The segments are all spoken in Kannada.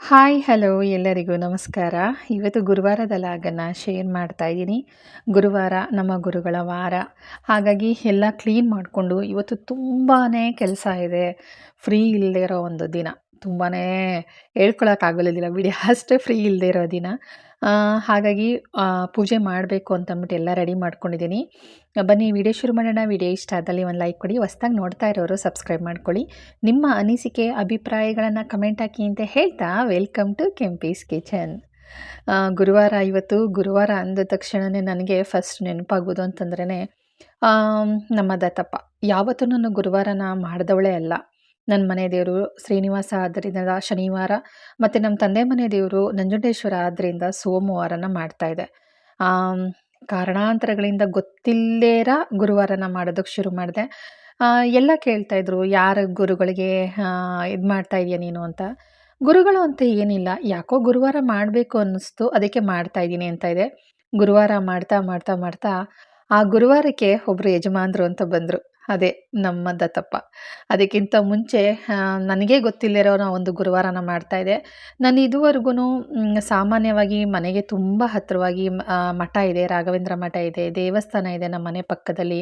ಹಾಯ್ ಹಲೋ ಎಲ್ಲರಿಗೂ ನಮಸ್ಕಾರ. ಇವತ್ತು ಗುರುವಾರದ ಲಾಗನ್ನು ಶೇರ್ ಮಾಡ್ತಾ ಇದ್ದೀನಿ. ಗುರುವಾರ ನಮ್ಮ ಗುರುಗಳ ವಾರ. ಹಾಗಾಗಿ ಎಲ್ಲ ಕ್ಲೀನ್ ಮಾಡಿಕೊಂಡು ಇವತ್ತು ತುಂಬಾ ಕೆಲಸ ಇದೆ. ಫ್ರೀ ಇಲ್ಲದೆ ಇರೋ ಒಂದು ದಿನ. ತುಂಬಾ ಹೇಳ್ಕೊಳಕ್ಕಾಗಲಿಲ್ಲ ಬಿಡಿ, ಅಷ್ಟೇ ಫ್ರೀ ಇಲ್ಲದೆ ಇರೋ ದಿನ. ಹಾಗಾಗಿ ಪೂಜೆ ಮಾಡಬೇಕು ಅಂತಂದ್ಬಿಟ್ಟು ಎಲ್ಲ ರೆಡಿ ಮಾಡ್ಕೊಂಡಿದ್ದೀನಿ. ಬನ್ನಿ ವಿಡಿಯೋ ಶುರು ಮಾಡೋಣ. ವಿಡಿಯೋ ಇಷ್ಟ ಆದಲ್ಲಿ ಒಂದು ಲೈಕ್ ಕೊಡಿ. ಹೊಸ್ದಾಗಿ ನೋಡ್ತಾ ಇರೋರು ಸಬ್ಸ್ಕ್ರೈಬ್ ಮಾಡ್ಕೊಳ್ಳಿ. ನಿಮ್ಮ ಅನಿಸಿಕೆ ಅಭಿಪ್ರಾಯಗಳನ್ನು ಕಮೆಂಟ್ ಹಾಕಿ ಅಂತ ಹೇಳ್ತಾ ವೆಲ್ಕಮ್ ಟು ಕೆಂಪೀಸ್ ಕಿಚನ್. ಗುರುವಾರ ಇವತ್ತು. ಗುರುವಾರ ಅಂದ ತಕ್ಷಣವೇ ನನಗೆ ಫಸ್ಟ್ ನೆನಪಾಗೋದು ಅಂತಂದ್ರೇ ನಮ್ಮ ದತ್ತಪ್ಪ. ಯಾವತ್ತೂ ನಾನು ಗುರುವಾರನ ಮಾಡಿದವಳೇ ಅಲ್ಲ. ನನ್ನ ಮನೆ ದೇವರು ಶ್ರೀನಿವಾಸ ಆದ್ದರಿಂದ ಶನಿವಾರ, ಮತ್ತು ನಮ್ಮ ತಂದೆ ಮನೆ ದೇವರು ನಂಜುಂಡೇಶ್ವರ ಆದ್ದರಿಂದ ಸೋಮವಾರನ ಮಾಡ್ತಾಯಿದ್ದೆ. ಕಾರಣಾಂತರಗಳಿಂದ ಗೊತ್ತಿಲ್ಲದೇರ ಗುರುವಾರನ ಮಾಡೋದಕ್ಕೆ ಶುರು ಮಾಡಿದೆ. ಎಲ್ಲ ಕೇಳ್ತಾಯಿದ್ರು, ಯಾರ ಗುರುಗಳಿಗೆ ಇದು ಮಾಡ್ತಾ ಇದೀಯ ನೀನು ಅಂತ. ಗುರುಗಳು ಅಂತ ಏನಿಲ್ಲ, ಯಾಕೋ ಗುರುವಾರ ಮಾಡಬೇಕು ಅನ್ನಿಸ್ತು, ಅದಕ್ಕೆ ಮಾಡ್ತಾ ಇದ್ದೀನಿ ಅಂತ ಇದೆ. ಗುರುವಾರ ಮಾಡ್ತಾ ಮಾಡ್ತಾ ಮಾಡ್ತಾ ಆ ಗುರುವಾರಕ್ಕೆ ಒಬ್ಬರು ಯಜಮಾನ್ರು ಅಂತ ಬಂದರು. ಅದೇ ನಮ್ಮ ದತ್ತಪ್ಪ. ಅದಕ್ಕಿಂತ ಮುಂಚೆ ನನಗೇ ಗೊತ್ತಿಲ್ಲದಿರೋ ಒಂದು ಗುರುವಾರನ ಮಾಡ್ತಾಯಿದ್ದೆ. ನಾನು ಇದುವರೆಗೂ ಸಾಮಾನ್ಯವಾಗಿ ಮನೆಗೆ ತುಂಬ ಹತ್ತಿರವಾಗಿ ಮಠ ಇದೆ, ರಾಘವೇಂದ್ರ ಮಠ ಇದೆ, ದೇವಸ್ಥಾನ ಇದೆ ನಮ್ಮ ಮನೆ ಪಕ್ಕದಲ್ಲಿ.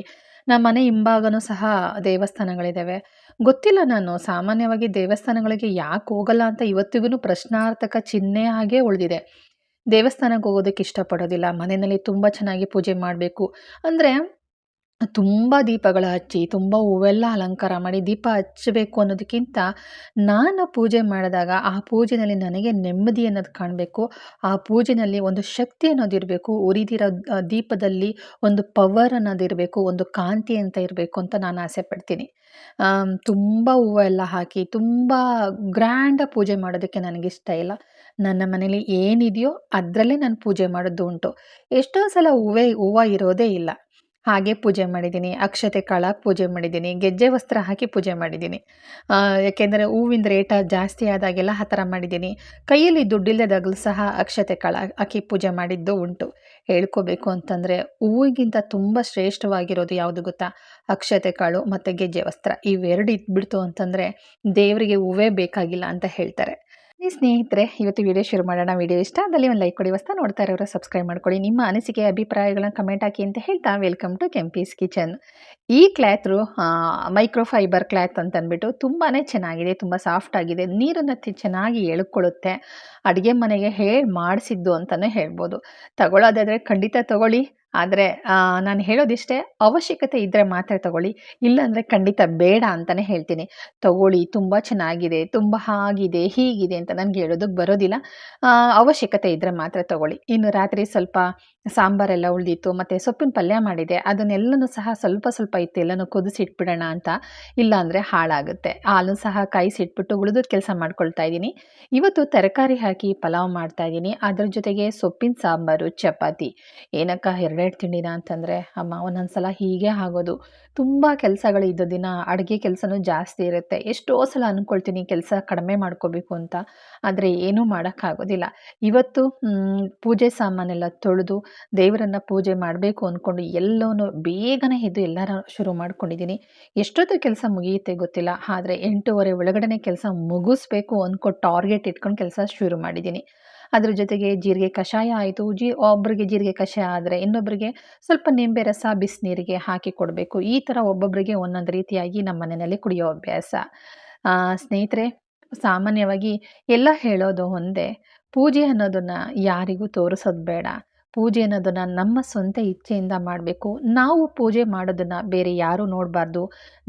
ನಮ್ಮ ಮನೆ ಹಿಂಭಾಗನೂ ಸಹ ದೇವಸ್ಥಾನಗಳಿದ್ದಾವೆ. ಗೊತ್ತಿಲ್ಲ, ನಾನು ಸಾಮಾನ್ಯವಾಗಿ ದೇವಸ್ಥಾನಗಳಿಗೆ ಯಾಕೆ ಹೋಗಲ್ಲ ಅಂತ ಇವತ್ತಿಗೂ ಪ್ರಶ್ನಾರ್ಥಕ ಚಿಹ್ನೆ ಆಗೇ ಉಳಿದಿದೆ. ದೇವಸ್ಥಾನಕ್ಕೆ ಹೋಗೋದಕ್ಕೆ ಇಷ್ಟಪಡೋದಿಲ್ಲ. ಮನೆಯಲ್ಲಿ ತುಂಬ ಚೆನ್ನಾಗಿ ಪೂಜೆ ಮಾಡಬೇಕು ಅಂದರೆ ತುಂಬ ದೀಪಗಳ ಹಚ್ಚಿ, ತುಂಬ ಹೂವೆಲ್ಲ ಅಲಂಕಾರ ಮಾಡಿ ದೀಪ ಹಚ್ಚಬೇಕು ಅನ್ನೋದಕ್ಕಿಂತ, ನಾನು ಪೂಜೆ ಮಾಡಿದಾಗ ಆ ಪೂಜೆಯಲ್ಲಿ ನನಗೆ ನೆಮ್ಮದಿ ಅನ್ನೋದು ಕಾಣಬೇಕು. ಆ ಪೂಜೆಯಲ್ಲಿ ಒಂದು ಶಕ್ತಿ ಅನ್ನೋದಿರಬೇಕು. ಉರಿದಿರೋ ದೀಪದಲ್ಲಿ ಒಂದು ಪವರ್ ಅನ್ನೋದಿರಬೇಕು, ಒಂದು ಕಾಂತಿ ಅಂತ ಇರಬೇಕು ಅಂತ ನಾನು ಆಸೆ ಪಡ್ತೀನಿ. ತುಂಬ ಹೂವು ಎಲ್ಲ ಹಾಕಿ ತುಂಬ ಗ್ರ್ಯಾಂಡಾಗಿ ಪೂಜೆ ಮಾಡೋದಕ್ಕೆ ನನಗಿಷ್ಟ ಇಲ್ಲ. ನನ್ನ ಮನೇಲಿ ಏನಿದೆಯೋ ಅದರಲ್ಲೇ ನಾನು ಪೂಜೆ ಮಾಡೋದು ಉಂಟು. ಎಷ್ಟೋ ಸಲ ಹೂವು ಇರೋದೇ ಇಲ್ಲ, ಹಾಗೆ ಪೂಜೆ ಮಾಡಿದ್ದೀನಿ. ಅಕ್ಷತೆ ಕಾಳಾಗಿ ಪೂಜೆ ಮಾಡಿದ್ದೀನಿ. ಗೆಜ್ಜೆ ವಸ್ತ್ರ ಹಾಕಿ ಪೂಜೆ ಮಾಡಿದ್ದೀನಿ. ಯಾಕೆಂದರೆ ಹೂವಿನ ರೇಟ್ ಜಾಸ್ತಿ ಆದಾಗೆಲ್ಲ ಆ ಥರ ಮಾಡಿದ್ದೀನಿ. ಕೈಯಲ್ಲಿ ದುಡ್ಡಿಲ್ಲದಾಗಲೂ ಸಹ ಅಕ್ಷತೆ ಕಾಳು ಹಾಕಿ ಪೂಜೆ ಮಾಡಿದ್ದು ಉಂಟು. ಹೇಳ್ಕೋಬೇಕು ಅಂತಂದರೆ ಹೂವಿಗಿಂತ ತುಂಬ ಶ್ರೇಷ್ಠವಾಗಿರೋದು ಯಾವುದು ಗೊತ್ತಾ? ಅಕ್ಷತೆ ಕಾಳು ಮತ್ತು ಗೆಜ್ಜೆ ವಸ್ತ್ರ. ಇವೆರಡು ಇದ್ಬಿಡ್ತು ಅಂತಂದರೆ ದೇವರಿಗೆ ಹೂವೇ ಬೇಕಾಗಿಲ್ಲ ಅಂತ ಹೇಳ್ತಾರೆ. ಈ ಸ್ನೇಹಿತರೆ, ಇವತ್ತು ವಿಡಿಯೋ ಶುರು ಮಾಡೋಣ. ವಿಡಿಯೋ ಇಷ್ಟ ಆದಲ್ಲಿ ಒಂದು ಲೈಕ್ ಕೊಡಿ. ಹೊಸ್ದಾಗಿ ನೋಡ್ತಾ ಇರೋರು ಸಬ್ಸ್ಕ್ರೈಬ್ ಮಾಡ್ಕೊಳ್ಳಿ. ನಿಮ್ಮ ಅನಿಸಿಕೆ ಅಭಿಪ್ರಾಯಗಳನ್ನ ಕಮೆಂಟ್ ಹಾಕಿ ಅಂತ ಹೇಳ್ತಾ ವೆಲ್ಕಮ್ ಟು ಕೆಂಪೀಸ್ ಕಿಚನ್. ಈ ಕ್ಲಾತ್ರು ಮೈಕ್ರೋ ಫೈಬರ್ ಕ್ಲಾತ್ ಅಂತ ಅಂದ್ಬಿಟ್ಟು ತುಂಬಾ ಚೆನ್ನಾಗಿದೆ, ತುಂಬ ಸಾಫ್ಟ್ ಆಗಿದೆ, ನೀರನ್ನು ಚೆನ್ನಾಗಿ ಎಳ್ಕೊಳ್ಳುತ್ತೆ. ಅಡುಗೆ ಮನೆಗೆ ಹೇಳಿ ಮಾಡಿಸಿದ್ದು ಅಂತಲೇ ಹೇಳ್ಬೋದು. ತಗೊಳ್ಳೋದಾದರೆ ಖಂಡಿತ ತಗೊಳ್ಳಿ. ಆದರೆ ನಾನು ಹೇಳೋದಿಷ್ಟೇ, ಅವಶ್ಯಕತೆ ಇದ್ದರೆ ಮಾತ್ರ ತಗೊಳ್ಳಿ, ಇಲ್ಲಾಂದರೆ ಖಂಡಿತ ಬೇಡ ಅಂತಲೇ ಹೇಳ್ತೀನಿ. ತಗೊಳ್ಳಿ, ತುಂಬ ಚೆನ್ನಾಗಿದೆ, ತುಂಬ ಹಾಗಿದೆ ಹೀಗಿದೆ ಅಂತ ನನಗೆ ಹೇಳೋದಕ್ಕೆ ಬರೋದಿಲ್ಲ. ಅವಶ್ಯಕತೆ ಇದ್ದರೆ ಮಾತ್ರ ತಗೊಳ್ಳಿ. ಇನ್ನು ರಾತ್ರಿ ಸ್ವಲ್ಪ ಸಾಂಬಾರೆಲ್ಲ ಉಳಿದಿತ್ತು, ಮತ್ತು ಸೊಪ್ಪಿನ ಪಲ್ಯ ಮಾಡಿದೆ, ಅದನ್ನೆಲ್ಲನೂ ಸಹ ಸ್ವಲ್ಪ ಸ್ವಲ್ಪ ಇತ್ತು, ಎಲ್ಲನೂ ಕುದಿಸಿಟ್ಬಿಡೋಣ ಅಂತ. ಇಲ್ಲಾಂದರೆ ಹಾಳಾಗುತ್ತೆ. ಹಾಲು ಸಹ ಕಾಯಿಸಿಟ್ಬಿಟ್ಟು ಉಳಿದದ ಕೆಲಸ ಮಾಡ್ಕೊಳ್ತಾ ಇದ್ದೀನಿ. ಇವತ್ತು ತರಕಾರಿ ಹಾಕಿ ಪಲಾವ್ ಮಾಡ್ತಾ ಇದ್ದೀನಿ. ಅದ್ರ ಜೊತೆಗೆ ಸೊಪ್ಪಿನ ಸಾಂಬಾರು, ಚಪಾತಿ. ಏನಕ್ಕ ಎರಡೆರಡು ತಿಂಡಿನ ಅಂತಂದರೆ, ಅಮ್ಮ ಒಂದೊಂದು ಸಲ ಹೀಗೆ ಆಗೋದು. ತುಂಬ ಕೆಲಸಗಳು ಇದ್ದ ದಿನ ಅಡುಗೆ ಕೆಲಸನೂ ಜಾಸ್ತಿ ಇರುತ್ತೆ. ಎಷ್ಟೋ ಸಲ ಅಂದ್ಕೊಳ್ತೀನಿ ಕೆಲಸ ಕಡಿಮೆ ಮಾಡ್ಕೋಬೇಕು ಅಂತ, ಆದರೆ ಏನೂ ಮಾಡೋಕ್ಕಾಗೋದಿಲ್ಲ. ಇವತ್ತು ಪೂಜೆ ಸಾಮಾನೆಲ್ಲ ತೊಳೆದು ದೇವರನ್ನು ಪೂಜೆ ಮಾಡಬೇಕು ಅಂದ್ಕೊಂಡು ಎಲ್ಲವೂ ಬೇಗನೆ ಎದ್ದು ಎಲ್ಲರ ಶುರು ಮಾಡ್ಕೊಂಡಿದ್ದೀನಿ. ಎಷ್ಟೊತ್ತು ಕೆಲಸ ಮುಗಿಯುತ್ತೆ ಗೊತ್ತಿಲ್ಲ, ಆದರೆ 8:30 ಒಳಗಡೆ ಕೆಲಸ ಮುಗಿಸ್ಬೇಕು ಅಂದ್ಕೊಂಡು ಟಾರ್ಗೆಟ್ ಇಟ್ಕೊಂಡು ಕೆಲಸ ಶುರು ಮಾಡಿದ್ದೀನಿ. ಅದ್ರ ಜೊತೆಗೆ ಜೀರಿಗೆ ಕಷಾಯ ಆಯಿತು. ಒಬ್ಬರಿಗೆ ಜೀರಿಗೆ ಕಷಾಯ ಆದರೆ ಇನ್ನೊಬ್ಬರಿಗೆ ಸ್ವಲ್ಪ ನಿಂಬೆ ರಸ ಬಿಸಿನೀರಿಗೆ ಹಾಕಿ ಕೊಡಬೇಕು. ಈ ಥರ ಒಬ್ಬೊಬ್ಬರಿಗೆ ಒಂದೊಂದು ರೀತಿಯಾಗಿ ನಮ್ಮ ಮನೆಯಲ್ಲಿ ಕುಡಿಯೋ ಅಭ್ಯಾಸ. ಸ್ನೇಹಿತರೆ, ಸಾಮಾನ್ಯವಾಗಿ ಎಲ್ಲ ಹೇಳೋದು ಒಂದೇ, ಪೂಜೆ ಅನ್ನೋದನ್ನು ಯಾರಿಗೂ ತೋರಿಸೋದು ಬೇಡ. ಪೂಜೆ ಅನ್ನೋದನ್ನು ನಮ್ಮ ಸ್ವಂತ ಇಚ್ಛೆಯಿಂದ ಮಾಡಬೇಕು. ನಾವು ಪೂಜೆ ಮಾಡೋದನ್ನು ಬೇರೆ ಯಾರೂ ನೋಡಬಾರ್ದು.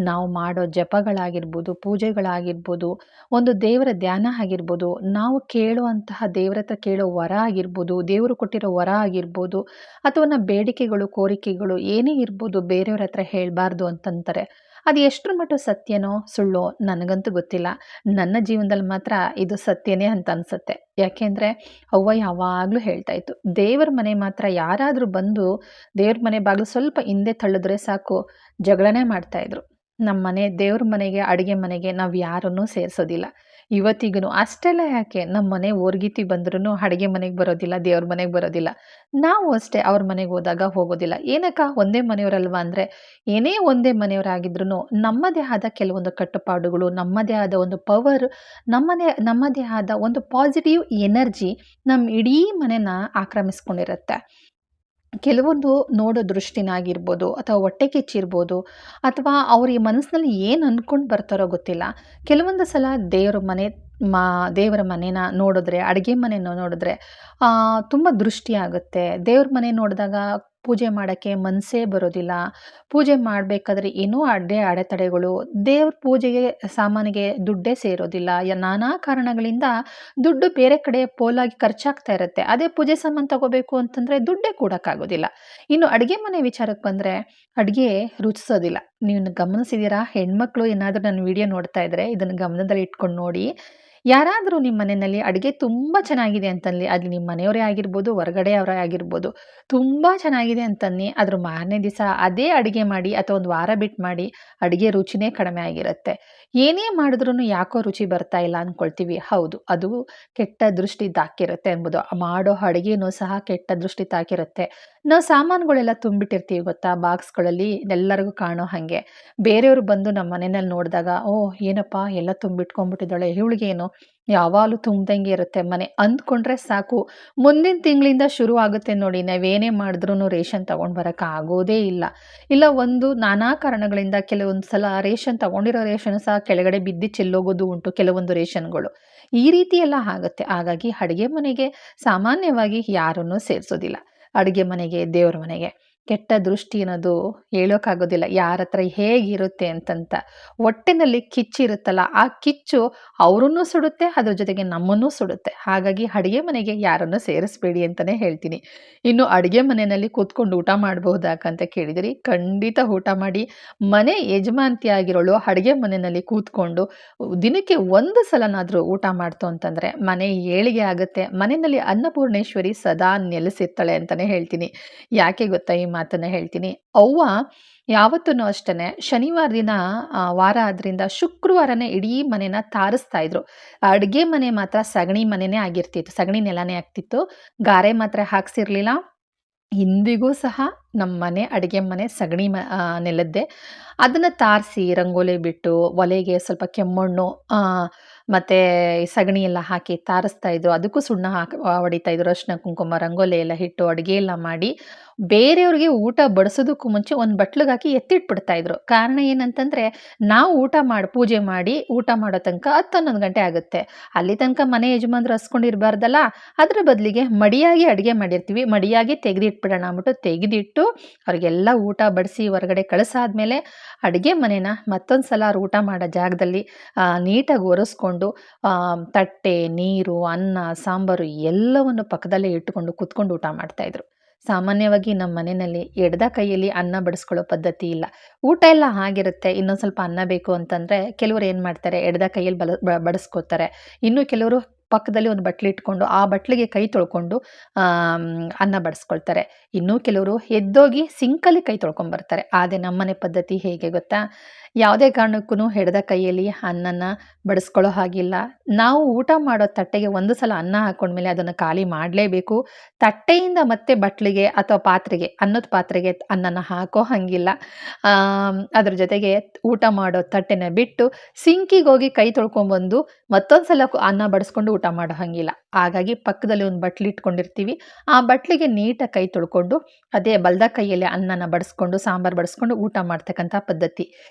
ನಾವು ಮಾಡೋ ಜಪಗಳಾಗಿರ್ಬೋದು, ಪೂಜೆಗಳಾಗಿರ್ಬೋದು, ಒಂದು ದೇವರ ಧ್ಯಾನ ಆಗಿರ್ಬೋದು, ನಾವು ಕೇಳುವಂತಹ ದೇವರ ಹತ್ರ ಕೇಳೋ ವರ ಆಗಿರ್ಬೋದು, ದೇವರು ಕೊಟ್ಟಿರೋ ವರ ಆಗಿರ್ಬೋದು, ಅಥವಾ ನಮ್ಮ ಬೇಡಿಕೆಗಳು, ಕೋರಿಕೆಗಳು ಏನೇ ಇರ್ಬೋದು, ಬೇರೆಯವ್ರ ಹತ್ರ ಹೇಳಬಾರ್ದು ಅಂತಂತಾರೆ. ಅದು ಎಷ್ಟರ ಮಟ್ಟ ಸತ್ಯನೋ ಸುಳ್ಳೋ ನನಗಂತೂ ಗೊತ್ತಿಲ್ಲ. ನನ್ನ ಜೀವನದಲ್ಲಿ ಮಾತ್ರ ಇದು ಸತ್ಯನೇ ಅಂತ ಅನಿಸುತ್ತೆ. ಯಾಕೆಂದರೆ ಅವ್ವ ಯಾವಾಗಲೂ ಹೇಳ್ತಾಯಿತ್ತು, ದೇವರ ಮನೆ ಮಾತ್ರ ಯಾರಾದರೂ ಬಂದು ದೇವ್ರ ಮನೆ ಬಾಗಿಲು ಸ್ವಲ್ಪ ಹಿಂದೆ ತಳ್ಳಿದ್ರೆ ಸಾಕು, ಜಗಳನೇ ಮಾಡ್ತಾಯಿದ್ರು. ನಮ್ಮ ಮನೆ ದೇವ್ರ ಮನೆಗೆ, ಅಡುಗೆ ಮನೆಗೆ ನಾವು ಯಾರನ್ನೂ ಸೇರಿಸೋದಿಲ್ಲ. ಇವತ್ತಿಗೂನು. ಅಷ್ಟೆಲ್ಲ ಯಾಕೆ ನಮ್ಮ ಮನೆ ಓರ್ಗಿತಿ ಬಂದ್ರೂ ಅಡುಗೆ ಮನೆಗೆ ಬರೋದಿಲ್ಲ, ದೇವ್ರ ಮನೆಗೆ ಬರೋದಿಲ್ಲ. ನಾವು ಅಷ್ಟೇ ಅವ್ರ ಮನೆಗೆ ಹೋದಾಗ ಹೋಗೋದಿಲ್ಲ. ಏನಕ್ಕ ಒಂದೇ ಮನೆಯವರಲ್ವಾ ಅಂದರೆ, ಏನೇ ಒಂದೇ ಮನೆಯವರಾಗಿದ್ರೂ ನಮ್ಮದೇ ಆದ ಕೆಲವೊಂದು ಕಟ್ಟುಪಾಡುಗಳು, ನಮ್ಮದೇ ಆದ ಒಂದು ಪವರ್, ನಮ್ಮದೇ ಆದ ಒಂದು ಪಾಸಿಟಿವ್ ಎನರ್ಜಿ ನಮ್ಮ ಇಡೀ ಮನೆನ ಆಕ್ರಮಿಸ್ಕೊಂಡಿರುತ್ತೆ. ಕೆಲವೊಂದು ನೋಡೋ ದೃಷ್ಟಿನಾಗಿರ್ಬೋದು ಅಥವಾ ಹೊಟ್ಟೆ ಕಿಚ್ಚಿರ್ಬೋದು ಅಥವಾ ಅವ್ರ ಈ ಮನಸ್ಸಿನಲ್ಲಿ ಏನು ಅಂದ್ಕೊಂಡು ಬರ್ತಾರೋ ಗೊತ್ತಿಲ್ಲ. ಕೆಲವೊಂದು ಸಲ ಮಾ ದೇವರ ಮನೆನ ನೋಡಿದ್ರೆ, ಅಡುಗೆ ಮನೆನ ನೋಡಿದ್ರೆ ತುಂಬ ದೃಷ್ಟಿ ಆಗುತ್ತೆ. ದೇವ್ರ ಮನೆ ನೋಡಿದಾಗ ಪೂಜೆ ಮಾಡೋಕ್ಕೆ ಮನಸ್ಸೇ ಬರೋದಿಲ್ಲ. ಪೂಜೆ ಮಾಡಬೇಕಾದ್ರೆ ಏನೋ ಅಡೆತಡೆಗಳು, ದೇವ್ರ ಪೂಜೆಗೆ ಸಾಮಾನಿಗೆ ದುಡ್ಡೇ ಸೇರೋದಿಲ್ಲ. ನಾನಾ ಕಾರಣಗಳಿಂದ ದುಡ್ಡು ಬೇರೆ ಕಡೆ ಪೋಲಾಗಿ ಖರ್ಚಾಗ್ತಾ ಇರುತ್ತೆ. ಅದೇ ಪೂಜೆ ಸಾಮಾನು ತಗೋಬೇಕು ಅಂತಂದರೆ ದುಡ್ಡೇ ಕೊಡೋಕ್ಕಾಗೋದಿಲ್ಲ. ಇನ್ನು ಅಡುಗೆ ಮನೆ ವಿಚಾರಕ್ಕೆ ಬಂದರೆ, ಅಡುಗೆ ರುಚಿಸೋದಿಲ್ಲ. ನೀವು ಗಮನಿಸಿದ್ದೀರಾ? ಹೆಣ್ಮಕ್ಳು ಏನಾದರೂ ನನ್ನ ವಿಡಿಯೋ ನೋಡ್ತಾ ಇದ್ದರೆ ಇದನ್ನು ಗಮನದಲ್ಲಿ ಇಟ್ಕೊಂಡು ನೋಡಿ. ಯಾರಾದರೂ ನಿಮ್ಮ ಮನೆಯಲ್ಲಿ ಅಡುಗೆ ತುಂಬ ಚೆನ್ನಾಗಿದೆ ಅಂತನ್ಲಿ, ಅದು ನಿಮ್ಮ ಮನೆಯವರೇ ಆಗಿರ್ಬೋದು, ಹೊರಗಡೆಯವರೇ ಆಗಿರ್ಬೋದು, ತುಂಬ ಚೆನ್ನಾಗಿದೆ ಅಂತನ್ನಿ, ಅದ್ರ ಮಾರನೇ ದಿವಸ ಅದೇ ಅಡುಗೆ ಮಾಡಿ ಅಥವಾ ಒಂದು ವಾರ ಬಿಟ್ಟು ಮಾಡಿ, ಅಡುಗೆ ರುಚಿನೇ ಕಡಿಮೆ ಆಗಿರುತ್ತೆ. ಏನೇ ಮಾಡಿದ್ರೂ ಯಾಕೋ ರುಚಿ ಬರ್ತಾ ಇಲ್ಲ ಅಂದ್ಕೊಳ್ತೀವಿ. ಹೌದು, ಅದು ಕೆಟ್ಟ ದೃಷ್ಟಿ ತಾಕಿರುತ್ತೆ ಎಂಬುದು. ಮಾಡೋ ಅಡುಗೆನೂ ಸಹ ಕೆಟ್ಟ ದೃಷ್ಟಿ ತಾಕಿರುತ್ತೆ. ನಾವು ಸಾಮಾನುಗಳೆಲ್ಲ ತುಂಬಿಟ್ಟಿರ್ತೀವಿ ಗೊತ್ತಾ ಬಾಕ್ಸ್ಗಳಲ್ಲಿ, ಎಲ್ಲರಿಗೂ ಕಾಣೋ ಹಾಗೆ. ಬೇರೆಯವರು ಬಂದು ನಮ್ಮ ಮನೆಯಲ್ಲಿ ನೋಡಿದಾಗ, ಓಹ್ ಏನಪ್ಪ ಎಲ್ಲ ತುಂಬಿಟ್ಕೊಂಡ್ಬಿಟ್ಟಿದ್ದಾಳೆ, ಇವಳಿಗೇನು ಯಾವಾಗಲೂ ತುಂಬ್ದಂಗೆ ಇರುತ್ತೆ ಮನೆ ಅಂದ್ಕೊಂಡ್ರೆ ಸಾಕು. ಮುಂದಿನ ತಿಂಗಳಿಂದ ಶುರು ಆಗುತ್ತೆ ನೋಡಿ, ನಾವೇನೇ ಮಾಡಿದ್ರೂ ರೇಷನ್ ತೊಗೊಂಡು ಬರೋಕ್ಕೆ ಆಗೋದೇ ಇಲ್ಲ. ಇಲ್ಲ ಒಂದು ನಾನಾ ಕಾರಣಗಳಿಂದ ಕೆಲವೊಂದು ಸಲ ರೇಷನ್ ತೊಗೊಂಡಿರೋ ರೇಷನ್ ಸಹ ಕೆಳಗಡೆ ಬಿದ್ದು ಚೆಲ್ಲೋಗೋದು ಉಂಟು ಕೆಲವೊಂದು ರೇಷನ್ಗಳು. ಈ ರೀತಿ ಎಲ್ಲ ಆಗುತ್ತೆ. ಹಾಗಾಗಿ ಅಡುಗೆ ಮನೆಗೆ ಸಾಮಾನ್ಯವಾಗಿ ಯಾರನ್ನೂ ಸೇರಿಸೋದಿಲ್ಲ. ಅಡುಗೆ ಮನೆಗೆ, ದೇವ್ರ ಮನೆಗೆ ಕೆಟ್ಟ ದೃಷ್ಟಿ ಅನ್ನೋದು ಹೇಳೋಕ್ಕಾಗೋದಿಲ್ಲ ಯಾರ ಹತ್ರ ಹೇಗಿರುತ್ತೆ ಅಂತಂತ. ಹೊಟ್ಟೆನಲ್ಲಿ ಕಿಚ್ಚಿರುತ್ತಲ್ಲ, ಆ ಕಿಚ್ಚು ಅವರನ್ನೂ ಸುಡುತ್ತೆ, ಅದ್ರ ಜೊತೆಗೆ ನಮ್ಮನ್ನೂ ಸುಡುತ್ತೆ. ಹಾಗಾಗಿ ಅಡುಗೆ ಮನೆಗೆ ಯಾರನ್ನೂ ಸೇರಿಸಬೇಡಿ ಅಂತಲೇ ಹೇಳ್ತೀನಿ. ಇನ್ನು ಅಡುಗೆ ಮನೆಯಲ್ಲಿ ಕೂತ್ಕೊಂಡು ಊಟ ಮಾಡಬಹುದಾಕಂತ ಕೇಳಿದಿರಿ, ಖಂಡಿತ ಊಟ ಮಾಡಿ. ಮನೆ ಯಜಮಾನತಿಯಾಗಿರೋಳು ಅಡುಗೆ ಮನೆಯಲ್ಲಿ ಕೂತ್ಕೊಂಡು ದಿನಕ್ಕೆ ಒಂದು ಸಲನಾದರೂ ಊಟ ಮಾಡ್ತು ಅಂತಂದರೆ ಮನೆ ಏಳಿಗೆ ಆಗುತ್ತೆ. ಮನೆಯಲ್ಲಿ ಅನ್ನಪೂರ್ಣೇಶ್ವರಿ ಸದಾ ನೆಲೆಸಿರ್ತಾಳೆ ಅಂತಲೇ ಹೇಳ್ತೀನಿ. ಯಾಕೆ ಗೊತ್ತಾ ಈ ಮಾತನ್ನು ಹೇಳ್ತೀನಿ? ಅವ್ವ ಯಾವತ್ತೂ ಅಷ್ಟೇ ಶನಿವಾರ ದಿನ ವಾರ ಆದ್ರಿಂದ ಶುಕ್ರವಾರನೇ ಇಡೀ ಮನೆನ ತಾರಿಸ್ತಾ ಇದ್ರು. ಅಡುಗೆ ಮನೆ ಮಾತ್ರ ಸಗಣಿ ಮನೆನೇ ಆಗಿರ್ತಿತ್ತು, ಸಗಣಿ ನೆಲನೇ ಆಗ್ತಿತ್ತು. ಗಾರೆ ಮಾತ್ರ ಹಾಕ್ಸಿರ್ಲಿಲ್ಲ. ಇಂದಿಗೂ ಸಹ ನಮ್ಮ ಮನೆ ಅಡುಗೆ ಮನೆ ಸಗಣಿ ನೆಲದ್ದೇ. ಅದನ್ನು ತಾರಿಸಿ ರಂಗೋಲಿ ಬಿಟ್ಟು ಒಲೆಗೆ ಸ್ವಲ್ಪ ಕೆಮ್ಮಣ್ಣು ಮತ್ತು ಸಗಣಿ ಎಲ್ಲ ಹಾಕಿ ತಾರಿಸ್ತಾ ಇದ್ರು. ಅದಕ್ಕೂ ಸುಣ್ಣ ಹೊಡಿತಾ ಇದ್ರು. ಅರಿಶಿನ ಕುಂಕುಮ ರಂಗೋಲಿ ಎಲ್ಲ ಇಟ್ಟು ಅಡುಗೆ ಎಲ್ಲ ಮಾಡಿ ಬೇರೆಯವ್ರಿಗೆ ಊಟ ಬಡಿಸೋದಕ್ಕೂ ಮುಂಚೆ ಒಂದು ಬಟ್ಲಿಗೆ ಹಾಕಿ ಎತ್ತಿಟ್ಬಿಡ್ತಾ ಇದ್ರು. ಕಾರಣ ಏನಂತಂದರೆ, ನಾವು ಪೂಜೆ ಮಾಡಿ ಊಟ ಮಾಡೋ ತನಕ 10-11 ಗಂಟೆ ಆಗುತ್ತೆ. ಅಲ್ಲಿ ತನಕ ಮನೆ ಯಜಮಾನ್ರು ಹಸ್ಕೊಂಡಿರಬಾರ್ದಲ್ಲ. ಅದ್ರ ಬದಲಿಗೆ ಮಡಿಯಾಗಿ ಅಡುಗೆ ಮಾಡಿರ್ತೀವಿ, ಮಡಿಯಾಗಿ ತೆಗೆದಿಟ್ಬಿಡೋಣ ಅಂದ್ಬಿಟ್ಟು ತೆಗೆದಿಟ್ಟು ಅವ್ರಿಗೆಲ್ಲ ಊಟ ಬಡಿಸಿ ಹೊರಗಡೆ ಕಳಿಸಾದ್ಮೇಲೆ ಅಡುಗೆ ಮನೆನ ಮತ್ತೊಂದು ಸಲ ಅವ್ರು ಊಟ ಮಾಡೋ ಜಾಗದಲ್ಲಿ ನೀಟಾಗಿ ಒರೆಸ್ಕೊಂಡು ತಟ್ಟೆ, ನೀರು, ಅನ್ನ, ಸಾಂಬಾರು ಎಲ್ಲವನ್ನು ಪಕ್ಕದಲ್ಲೇ ಇಟ್ಟುಕೊಂಡು ಕೂತ್ಕೊಂಡು ಊಟ ಮಾಡ್ತಾಯಿದ್ರು. ಸಾಮಾನ್ಯವಾಗಿ ನಮ್ಮ ಮನೆಯಲ್ಲಿ ಎಡದ ಕೈಯಲ್ಲಿ ಅನ್ನ ಬಡಿಸ್ಕೊಳ್ಳೋ ಪದ್ಧತಿ ಇಲ್ಲ. ಊಟ ಎಲ್ಲ ಆಗಿರುತ್ತೆ. ಇನ್ನೊಂದು ಸ್ವಲ್ಪ ಅನ್ನ ಬೇಕು ಅಂತಂದರೆ ಕೆಲವರು ಏನು ಮಾಡ್ತಾರೆ, ಎಡದ ಕೈಯಲ್ಲಿ ಬಡಿಸ್ಕೋತಾರೆ. ಇನ್ನು ಕೆಲವರು ಪಕ್ಕದಲ್ಲಿ ಒಂದು ಬಟ್ಲು ಇಟ್ಕೊಂಡು ಆ ಬಟ್ಲಿಗೆ ಕೈ ತೊಳ್ಕೊಂಡು ಅನ್ನ ಬಡಿಸ್ಕೊಳ್ತಾರೆ. ಇನ್ನೂ ಕೆಲವರು ಎದ್ದೋಗಿ ಸಿಂಕಲ್ಲಿ ಕೈ ತೊಳ್ಕೊಂಬರ್ತಾರೆ. ಆದರೆ ನಮ್ಮನೆ ಪದ್ಧತಿ ಹೇಗೆ ಗೊತ್ತಾ? ಯಾವುದೇ ಕಾರಣಕ್ಕೂ ಎಡದ ಕೈಯಲ್ಲಿ ಅನ್ನನ ಬಡಿಸ್ಕೊಳ್ಳೋ ಹಾಗಿಲ್ಲ. ನಾವು ಊಟ ಮಾಡೋ ತಟ್ಟೆಗೆ ಒಂದು ಸಲ ಅನ್ನ ಹಾಕ್ಕೊಂಡ್ಮೇಲೆ ಅದನ್ನು ಖಾಲಿ ಮಾಡಲೇಬೇಕು. ತಟ್ಟೆಯಿಂದ ಮತ್ತೆ ಬಟ್ಲಿಗೆ ಅಥವಾ ಪಾತ್ರೆಗೆ, ಅನ್ನದ ಪಾತ್ರೆಗೆ ಅನ್ನನ ಹಾಕೋ ಹಾಗಿಲ್ಲ. ಅದ್ರ ಜೊತೆಗೆ ಊಟ ಮಾಡೋ ತಟ್ಟೆನ ಬಿಟ್ಟು ಸಿಂಕಿಗೆ ಹೋಗಿ ಕೈ ತೊಳ್ಕೊಂಬಂದು ಮತ್ತೊಂದು ಸಲ ಅನ್ನ ಬಡಿಸ್ಕೊಂಡು ಊಟ ಮಾಡೋ ಹಾಗಿಲ್ಲ. ಹಾಗಾಗಿ ಪಕ್ಕದಲ್ಲಿ ಒಂದು ಬಟ್ಲು ಇಟ್ಕೊಂಡಿರ್ತೀವಿ. ಆ ಬಟ್ಲಿಗೆ ನೀಟಾಗಿ ಕೈ ತೊಳ್ಕೊಂಡು ಅದೇ ಬಲ್ದ ಕೈಯಲ್ಲಿ ಅನ್ನನ ಬಡಿಸ್ಕೊಂಡು ಸಾಂಬಾರು ಬಡಿಸ್ಕೊಂಡು ಊಟ ಮಾಡ್ತಕ್ಕಂಥ ಪದ್ಧತಿ.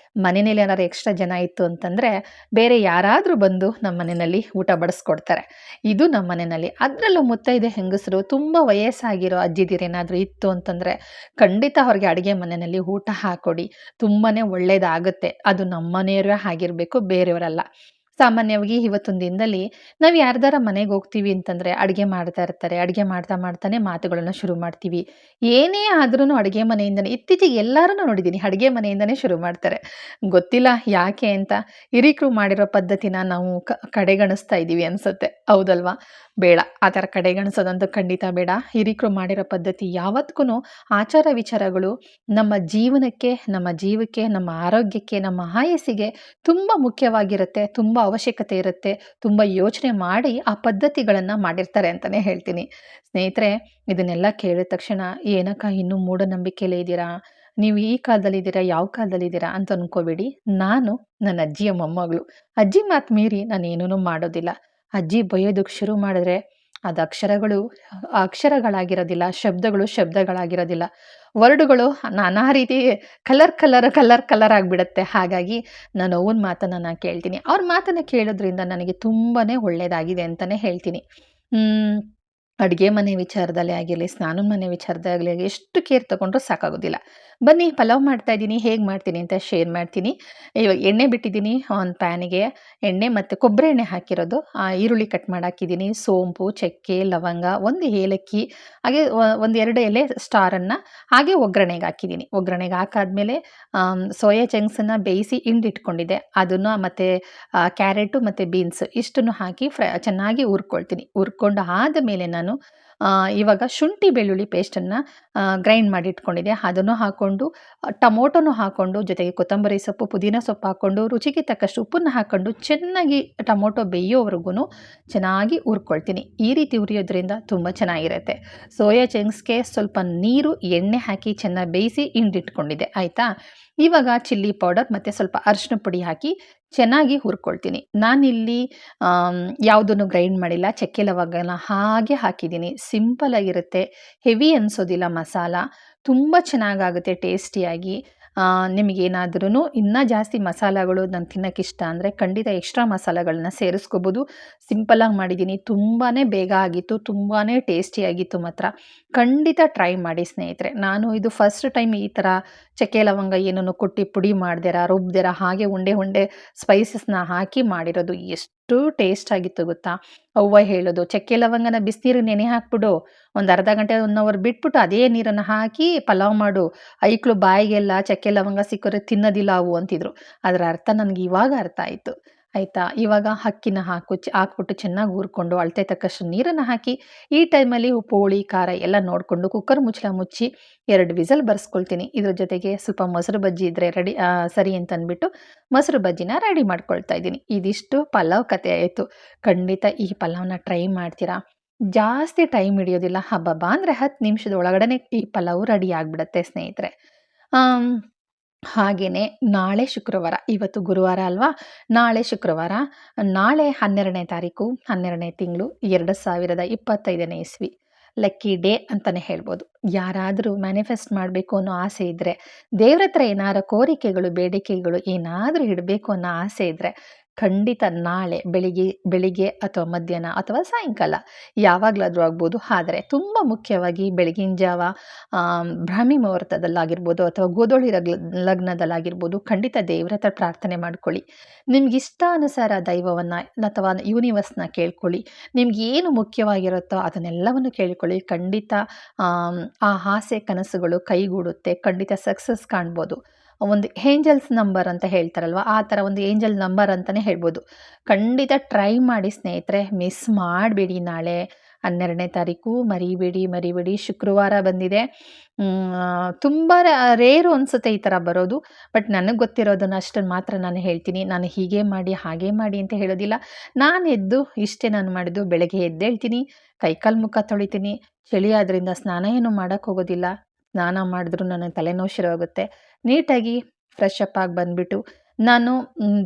ಮನೆಯಲ್ಲಿ ಏನಾದ್ರು ಎಕ್ಸ್ಟ್ರಾ ಜನ ಇತ್ತು ಅಂತಂದರೆ ಬೇರೆ ಯಾರಾದರೂ ಬಂದು ನಮ್ಮ ಮನೆಯಲ್ಲಿ ಊಟ ಬಡಿಸ್ಕೊಡ್ತಾರೆ. ಇದು ನಮ್ಮ ಮನೆಯಲ್ಲಿ. ಅದರಲ್ಲೂ ಮುತ್ತೈದೆ ಹೆಂಗಸರು ತುಂಬ ವಯಸ್ಸಾಗಿರೋ ಅಜ್ಜಿದಿರೇನಾದರೂ ಇತ್ತು ಅಂತಂದರೆ ಖಂಡಿತ ಅವ್ರಿಗೆ ಅಡುಗೆ ಮನೆಯಲ್ಲಿ ಊಟ ಹಾಕ್ಕೊಡಿ. ತುಂಬಾ ಒಳ್ಳೆಯದಾಗುತ್ತೆ. ಅದು ನಮ್ಮ ಮನೆಯವರೇ ಆಗಿರಬೇಕು, ಬೇರೆಯವರಲ್ಲ. ಸಾಮಾನ್ಯವಾಗಿ ಇವತ್ತೊಂದು ದಿನದಲ್ಲಿ ನಾವು ಯಾರ್ದಾರ ಮನೆಗೆ ಹೋಗ್ತೀವಿ ಅಂತಂದರೆ ಅಡುಗೆ ಮಾಡ್ತಾ ಇರ್ತಾರೆ. ಅಡುಗೆ ಮಾಡ್ತಾ ಮಾಡ್ತಾನೆ ಮಾತುಗಳನ್ನು ಶುರು ಮಾಡ್ತೀವಿ. ಏನೇ ಆದ್ರೂ ಅಡುಗೆ ಮನೆಯಿಂದನೇ, ಇತ್ತೀಚೆಗೆ ಎಲ್ಲರನ್ನೂ ನೋಡಿದ್ದೀನಿ ಅಡುಗೆ ಮನೆಯಿಂದನೇ ಶುರು ಮಾಡ್ತಾರೆ. ಗೊತ್ತಿಲ್ಲ ಯಾಕೆ ಅಂತ. ಹಿರೀಕರು ಮಾಡಿರೋ ಪದ್ಧತಿನ ನಾವು ಕಡೆಗಣಿಸ್ತಾ ಇದ್ದೀವಿ ಅನಿಸುತ್ತೆ. ಹೌದಲ್ವಾ? ಬೇಡ, ಆ ಥರ ಕಡೆಗಣಿಸೋದಂತೂ ಖಂಡಿತ ಬೇಡ. ಹಿರೀಕರು ಮಾಡಿರೋ ಪದ್ಧತಿ ಯಾವತ್ತಿಗೂ ಆಚಾರ ವಿಚಾರಗಳು ನಮ್ಮ ಜೀವನಕ್ಕೆ, ನಮ್ಮ ಜೀವಕ್ಕೆ, ನಮ್ಮ ಆರೋಗ್ಯಕ್ಕೆ, ನಮ್ಮ ಆಯಸ್ಸಿಗೆ ತುಂಬ ಮುಖ್ಯವಾಗಿರುತ್ತೆ, ತುಂಬ ಅವಶ್ಯಕತೆ ಇರುತ್ತೆ. ತುಂಬ ಯೋಚನೆ ಮಾಡಿ ಆ ಪದ್ಧತಿಗಳನ್ನು ಮಾಡಿರ್ತಾರೆ ಅಂತಲೇ ಹೇಳ್ತೀನಿ. ಸ್ನೇಹಿತರೆ, ಇದನ್ನೆಲ್ಲ ಕೇಳಿದ ತಕ್ಷಣ ಏನಕ್ಕ ಇನ್ನೂ ಮೂಢನಂಬಿಕೆಯಲ್ಲೇ ಇದ್ದೀರಾ? ನೀವು ಈ ಕಾಲದಲ್ಲಿದ್ದೀರಾ, ಯಾವ ಕಾಲದಲ್ಲಿದ್ದೀರಾ ಅಂತ ಅನ್ಕೋಬೇಡಿ. ನಾನು ನನ್ನ ಅಜ್ಜಿಯ ಮೊಮ್ಮಗಳು. ಅಜ್ಜಿ ಮಾತು ಮೀರಿ ನಾನು ಏನೂ ಮಾಡೋದಿಲ್ಲ. ಅಜ್ಜಿ ಬೈಯೋದಕ್ಕೆ ಶುರು ಮಾಡಿದ್ರೆ ಅದು ಅಕ್ಷರಗಳಾಗಿರೋದಿಲ್ಲ, ಶಬ್ದಗಳು ಶಬ್ದಗಳಾಗಿರೋದಿಲ್ಲ. ವರ್ಡ್‌ಗಳು ನಾನಾ ರೀತಿ ಕಲರ್ ಆಗಿಬಿಡುತ್ತೆ. ಹಾಗಾಗಿ ನಾನು ಅವ್ವನ ಮಾತನ್ನ ನಾನು ಕೇಳ್ತೀನಿ. ಅವ್ರ ಮಾತನ್ನ ಕೇಳೋದ್ರಿಂದ ನನಗೆ ತುಂಬಾನೇ ಒಳ್ಳೆಯದಾಗಿದೆ ಅಂತಲೇ ಹೇಳ್ತೀನಿ. ಹ್ಮ್. ಅಡುಗೆ ಮನೆ ವಿಚಾರದಲ್ಲೇ ಆಗಿರಲಿ, ಸ್ನಾನದ ಮನೆ ವಿಚಾರದಾಗಲಿ ಎಷ್ಟು ಕೇರ್ ತಗೊಂಡ್ರೂ ಸಾಕಾಗೋದಿಲ್ಲ. ಬನ್ನಿ ಪಲಾವ್ ಮಾಡ್ತಾ ಇದ್ದೀನಿ, ಹೇಗೆ ಮಾಡ್ತೀನಿ ಅಂತ ಶೇರ್ ಮಾಡ್ತೀನಿ. ಇವಾಗ ಎಣ್ಣೆ ಬಿಟ್ಟಿದ್ದೀನಿ ಒಂದು ಪ್ಯಾನಿಗೆ. ಎಣ್ಣೆ ಮತ್ತು ಕೊಬ್ಬರಿ ಎಣ್ಣೆ ಹಾಕಿರೋದು. ಈರುಳ್ಳಿ ಕಟ್ ಮಾಡಿ ಹಾಕಿದ್ದೀನಿ, ಸೋಂಪು, ಚಕ್ಕೆ, ಲವಂಗ, ಒಂದು ಏಲಕ್ಕಿ, ಹಾಗೆ ಒಂದು 2 ಎಲೆ ಸ್ಟಾರನ್ನು ಹಾಗೆ ಒಗ್ಗರಣೆಗೆ ಹಾಕಿದ್ದೀನಿ. ಒಗ್ಗರಣೆಗೆ ಹಾಕಾದ್ಮೇಲೆ ಸೋಯಾ ಚಂಕ್ಸನ್ನು ಬೇಯಿಸಿ ಹಿಂಡಿಟ್ಕೊಂಡಿದ್ದೆ, ಅದನ್ನು ಮತ್ತು ಕ್ಯಾರೆಟು ಮತ್ತು ಬೀನ್ಸ್ ಇಷ್ಟನ್ನು ಹಾಕಿ ಚೆನ್ನಾಗಿ ಹುರ್ಕೊಳ್ತೀನಿ. ಹುರ್ಕೊಂಡು ಆದಮೇಲೆ ನಾನು ಇವಾಗ ಶುಂಠಿ ಬೆಳ್ಳುಳ್ಳಿ ಪೇಸ್ಟನ್ನು ಗ್ರೈಂಡ್ ಮಾಡಿ ಇಟ್ಕೊಂಡಿದ್ದೆ, ಅದನ್ನು ಹಾಕ್ಕೊಂಡು ಟೊಮೊಟೊನೂ ಹಾಕ್ಕೊಂಡು ಜೊತೆಗೆ ಕೊತ್ತಂಬರಿ ಸೊಪ್ಪು, ಪುದೀನ ಸೊಪ್ಪು ಹಾಕ್ಕೊಂಡು ರುಚಿಗೆ ತಕ್ಕಷ್ಟು ಉಪ್ಪನ್ನು ಹಾಕ್ಕೊಂಡು ಚೆನ್ನಾಗಿ ಟೊಮೊಟೊ ಬೇಯೋವರೆಗೂ ಚೆನ್ನಾಗಿ ಹುರ್ಕೊಳ್ತೀನಿ. ಈ ರೀತಿ ಹುರಿಯೋದ್ರಿಂದ ತುಂಬ ಚೆನ್ನಾಗಿರುತ್ತೆ. ಸೋಯಾ ಚಂಕ್ಸ್ಗೆ ಸ್ವಲ್ಪ ನೀರು, ಎಣ್ಣೆ ಹಾಕಿ ಚೆನ್ನಾಗಿ ಬೇಯಿಸಿ ಹಿಂಡಿಟ್ಕೊಂಡಿದ್ದೆ, ಆಯಿತಾ. ಇವಾಗ ಚಿಲ್ಲಿ ಪೌಡರ್ ಮತ್ತು ಸ್ವಲ್ಪ ಅರಿಶಿನ ಪುಡಿ ಹಾಕಿ ಚೆನ್ನಾಗಿ ಹುರ್ಕೊಳ್ತೀನಿ. ನಾನಿಲ್ಲಿ ಯಾವುದನ್ನು ಗ್ರೈಂಡ್ ಮಾಡಿಲ್ಲ, ಚಕ್ಕೆ ಲವಂಗನ ಹಾಗೆ ಹಾಕಿದ್ದೀನಿ. ಸಿಂಪಲಾಗಿರುತ್ತೆ, ಹೆವಿ ಅನಿಸೋದಿಲ್ಲ ಮಸಾಲ, ತುಂಬ ಚೆನ್ನಾಗಾಗುತ್ತೆ ಟೇಸ್ಟಿಯಾಗಿ. ನಿಮಗೇನಾದ್ರೂ ಇನ್ನೂ ಜಾಸ್ತಿ ಮಸಾಲೆಗಳು ನಾನು ತಿನ್ನೋಕ್ಕಿಷ್ಟ ಅಂದರೆ ಖಂಡಿತ ಎಕ್ಸ್ಟ್ರಾ ಮಸಾಲೆಗಳನ್ನ ಸೇರಿಸ್ಕೋಬೋದು. ಸಿಂಪಲಾಗಿ ಮಾಡಿದ್ದೀನಿ, ತುಂಬಾ ಬೇಗ ಆಗಿತ್ತು, ತುಂಬಾ ಟೇಸ್ಟಿಯಾಗಿತ್ತು ಮಾತ್ರ. ಖಂಡಿತ ಟ್ರೈ ಮಾಡಿ ಸ್ನೇಹಿತರೆ. ನಾನು ಇದು ಫಸ್ಟ್ ಟೈಮ್ ಈ ಥರ ಚಕ್ಕೆ ಲವಂಗ ಏನನ್ನು ಕೊಟ್ಟು ಪುಡಿ ಮಾಡ್ದಿರ, ರುಬ್ದಿರ, ಹಾಗೆ ಉಂಡೆ ಉಂಡೆ ಸ್ಪೈಸಸ್ನ ಹಾಕಿ ಮಾಡಿರೋದು. ಎಷ್ಟು ಟೇಸ್ಟ್ ಆಗಿತ್ತು ಗೊತ್ತಾ. ಅವ್ವ ಹೇಳೋದು, ಚಕ್ಕೆ ಲವಂಗನ ಬಿಸಿನೀರು ನೆನೆ ಹಾಕ್ಬಿಡು, ಒಂದು ಅರ್ಧ ಗಂಟೆ 1 ಅವರ್ ಬಿಟ್ಬಿಟ್ಟು ಅದೇ ನೀರನ್ನು ಹಾಕಿ ಪಲಾವ್ ಮಾಡು, ಐಕ್ಳು ಬಾಯಿಗೆಲ್ಲ ಚಕ್ಕೆ ಲವಂಗ ಸಿಕ್ಕಿದ್ರೆ ತಿನ್ನೋದಿಲ್ಲ ಅವು ಅಂತಿದ್ರು. ಅದರ ಅರ್ಥ ನನಗೆ ಇವಾಗ ಅರ್ಥ ಆಯಿತು, ಆಯಿತಾ. ಇವಾಗ ಅಕ್ಕಿನ ಹಾಕ್ಬಿಟ್ಟು ಚೆನ್ನಾಗಿ ಹುರ್ಕೊಂಡು ಅಳತೆ ತಕ್ಕಷ್ಟು ನೀರನ್ನು ಹಾಕಿ, ಈ ಟೈಮಲ್ಲಿ ಉಪ್ಪು, ಹುಳಿ, ಖಾರ ಎಲ್ಲ ನೋಡಿಕೊಂಡು ಕುಕ್ಕರ್ ಮುಚ್ಚಳ ಮುಚ್ಚಿ 2 ವಿಸಲ್ ಬರ್ಸ್ಕೊಳ್ತೀನಿ. ಇದ್ರ ಜೊತೆಗೆ ಸ್ವಲ್ಪ ಮೊಸರು ಬಜ್ಜಿ ಇದ್ದರೆ ಸರಿ ಅಂತ ಅಂದ್ಬಿಟ್ಟು ಮೊಸರು ಬಜ್ಜಿನ ರೆಡಿ ಮಾಡ್ಕೊಳ್ತಾ ಇದ್ದೀನಿ. ಇದಿಷ್ಟು ಪಲಾವ್ ಕತೆ ಆಯಿತು. ಖಂಡಿತ ಈ ಪಲಾವ್ನ ಟ್ರೈ ಮಾಡ್ತೀರಾ. ಜಾಸ್ತಿ ಟೈಮ್ ಹಿಡಿಯೋದಿಲ್ಲ, ಹಬ್ಬಬ್ಬಾ ಅಂದರೆ 10 ನಿಮಿಷದ ಒಳಗಡೆ ಈ ಪಲಾವು ರೆಡಿ ಆಗಿಬಿಡುತ್ತೆ ಸ್ನೇಹಿತರೆ. ಆಮ್, ಹಾಗೆಯೇ ನಾಳೆ ಶುಕ್ರವಾರ, ಇವತ್ತು ಗುರುವಾರ ಅಲ್ವಾ, ನಾಳೆ ಶುಕ್ರವಾರ, ನಾಳೆ 12ನೇ ತಾರೀಕು, 12ನೇ ತಿಂಗಳು, 2025ನೇ ಇಸ್ವಿ. ಲಕ್ಕಿ ಡೇ ಅಂತಲೇ ಹೇಳ್ಬೋದು. ಯಾರಾದರೂ ಮ್ಯಾನಿಫೆಸ್ಟ್ ಮಾಡಬೇಕು ಅನ್ನೋ ಆಸೆ ಇದ್ದರೆ, ದೇವ್ರ ಹತ್ರ ಏನಾರು ಕೋರಿಕೆಗಳು, ಬೇಡಿಕೆಗಳು ಏನಾದರೂ ಇಡಬೇಕು ಅನ್ನೋ ಆಸೆ ಇದ್ದರೆ ಖಂಡಿತ ನಾಳೆ ಬೆಳಿಗ್ಗೆ ಅಥವಾ ಮಧ್ಯಾಹ್ನ ಅಥವಾ ಸಾಯಂಕಾಲ ಯಾವಾಗಲಾದರೂ ಆಗ್ಬೋದು. ಆದರೆ ತುಂಬ ಮುಖ್ಯವಾಗಿ ಬೆಳಗಿನ ಜಾವ ಬ್ರಾಹ್ಮಿ ಮುಹೂರ್ತದಲ್ಲಾಗಿರ್ಬೋದು ಅಥವಾ ಗೋಧೂಳಿ ಲಗ್ನದಲ್ಲಾಗಿರ್ಬೋದು, ಖಂಡಿತ ದೇವ್ರ ಹತ್ರ ಪ್ರಾರ್ಥನೆ ಮಾಡ್ಕೊಳ್ಳಿ. ನಿಮಗಿಷ್ಟಾನುಸಾರ ದೈವವನ್ನು ಅಥವಾ ಯೂನಿವರ್ಸ್ನ ಕೇಳ್ಕೊಳ್ಳಿ. ನಿಮ್ಗೆ ಏನು ಮುಖ್ಯವಾಗಿರುತ್ತೋ ಅದನ್ನೆಲ್ಲವನ್ನು ಕೇಳ್ಕೊಳ್ಳಿ. ಖಂಡಿತ ಆ ಆಸೆ ಕನಸುಗಳು ಕೈಗೂಡುತ್ತೆ, ಖಂಡಿತ ಸಕ್ಸಸ್ ಕಾಣ್ಬೋದು. ಒಂದು ಏಂಜಲ್ಸ್ ನಂಬರ್ ಅಂತ ಹೇಳ್ತಾರಲ್ವ, ಆ ಥರ ಒಂದು ಏಂಜಲ್ ನಂಬರ್ ಅಂತಲೇ ಹೇಳ್ಬೋದು. ಖಂಡಿತ ಟ್ರೈ ಮಾಡಿ ಸ್ನೇಹಿತರೆ, ಮಿಸ್ ಮಾಡಬೇಡಿ. ನಾಳೆ 12ನೇ ತಾರೀಕು ಮರಿಬೇಡಿ. ಶುಕ್ರವಾರ ಬಂದಿದೆ. ತುಂಬ ರೇರು ಅನಿಸುತ್ತೆ ಈ ಥರ ಬರೋದು. ಬಟ್ ನನಗೆ ಗೊತ್ತಿರೋದನ್ನು ಅಷ್ಟನ್ನು ಮಾತ್ರ ನಾನು ಹೇಳ್ತೀನಿ. ನಾನು ಹೀಗೆ ಮಾಡಿ ಹಾಗೆ ಮಾಡಿ ಅಂತ ಹೇಳೋದಿಲ್ಲ. ನಾನು ಎದ್ದು ಇಷ್ಟೇ ನಾನು ಮಾಡಿದ್ದು, ಬೆಳಗ್ಗೆ ಎದ್ದೇಳ್ತೀನಿ, ಕೈಕಾಲು ಮುಖ ತೊಳಿತೀನಿ. ಚಳಿ ಆದ್ದರಿಂದ ಸ್ನಾನ ಏನು ಮಾಡೋಕ್ಕೆ ಹೋಗೋದಿಲ್ಲ. ಸ್ನಾನ ಮಾಡಿದ್ರೂ ನನಗೆ ತಲೆನೋವು ಶುರು ಆಗುತ್ತೆ. ನೀಟಾಗಿ ಫ್ರೆಶ್ ಅಪ್ ಆಗಿ ಬಂದುಬಿಟ್ಟು ನಾನು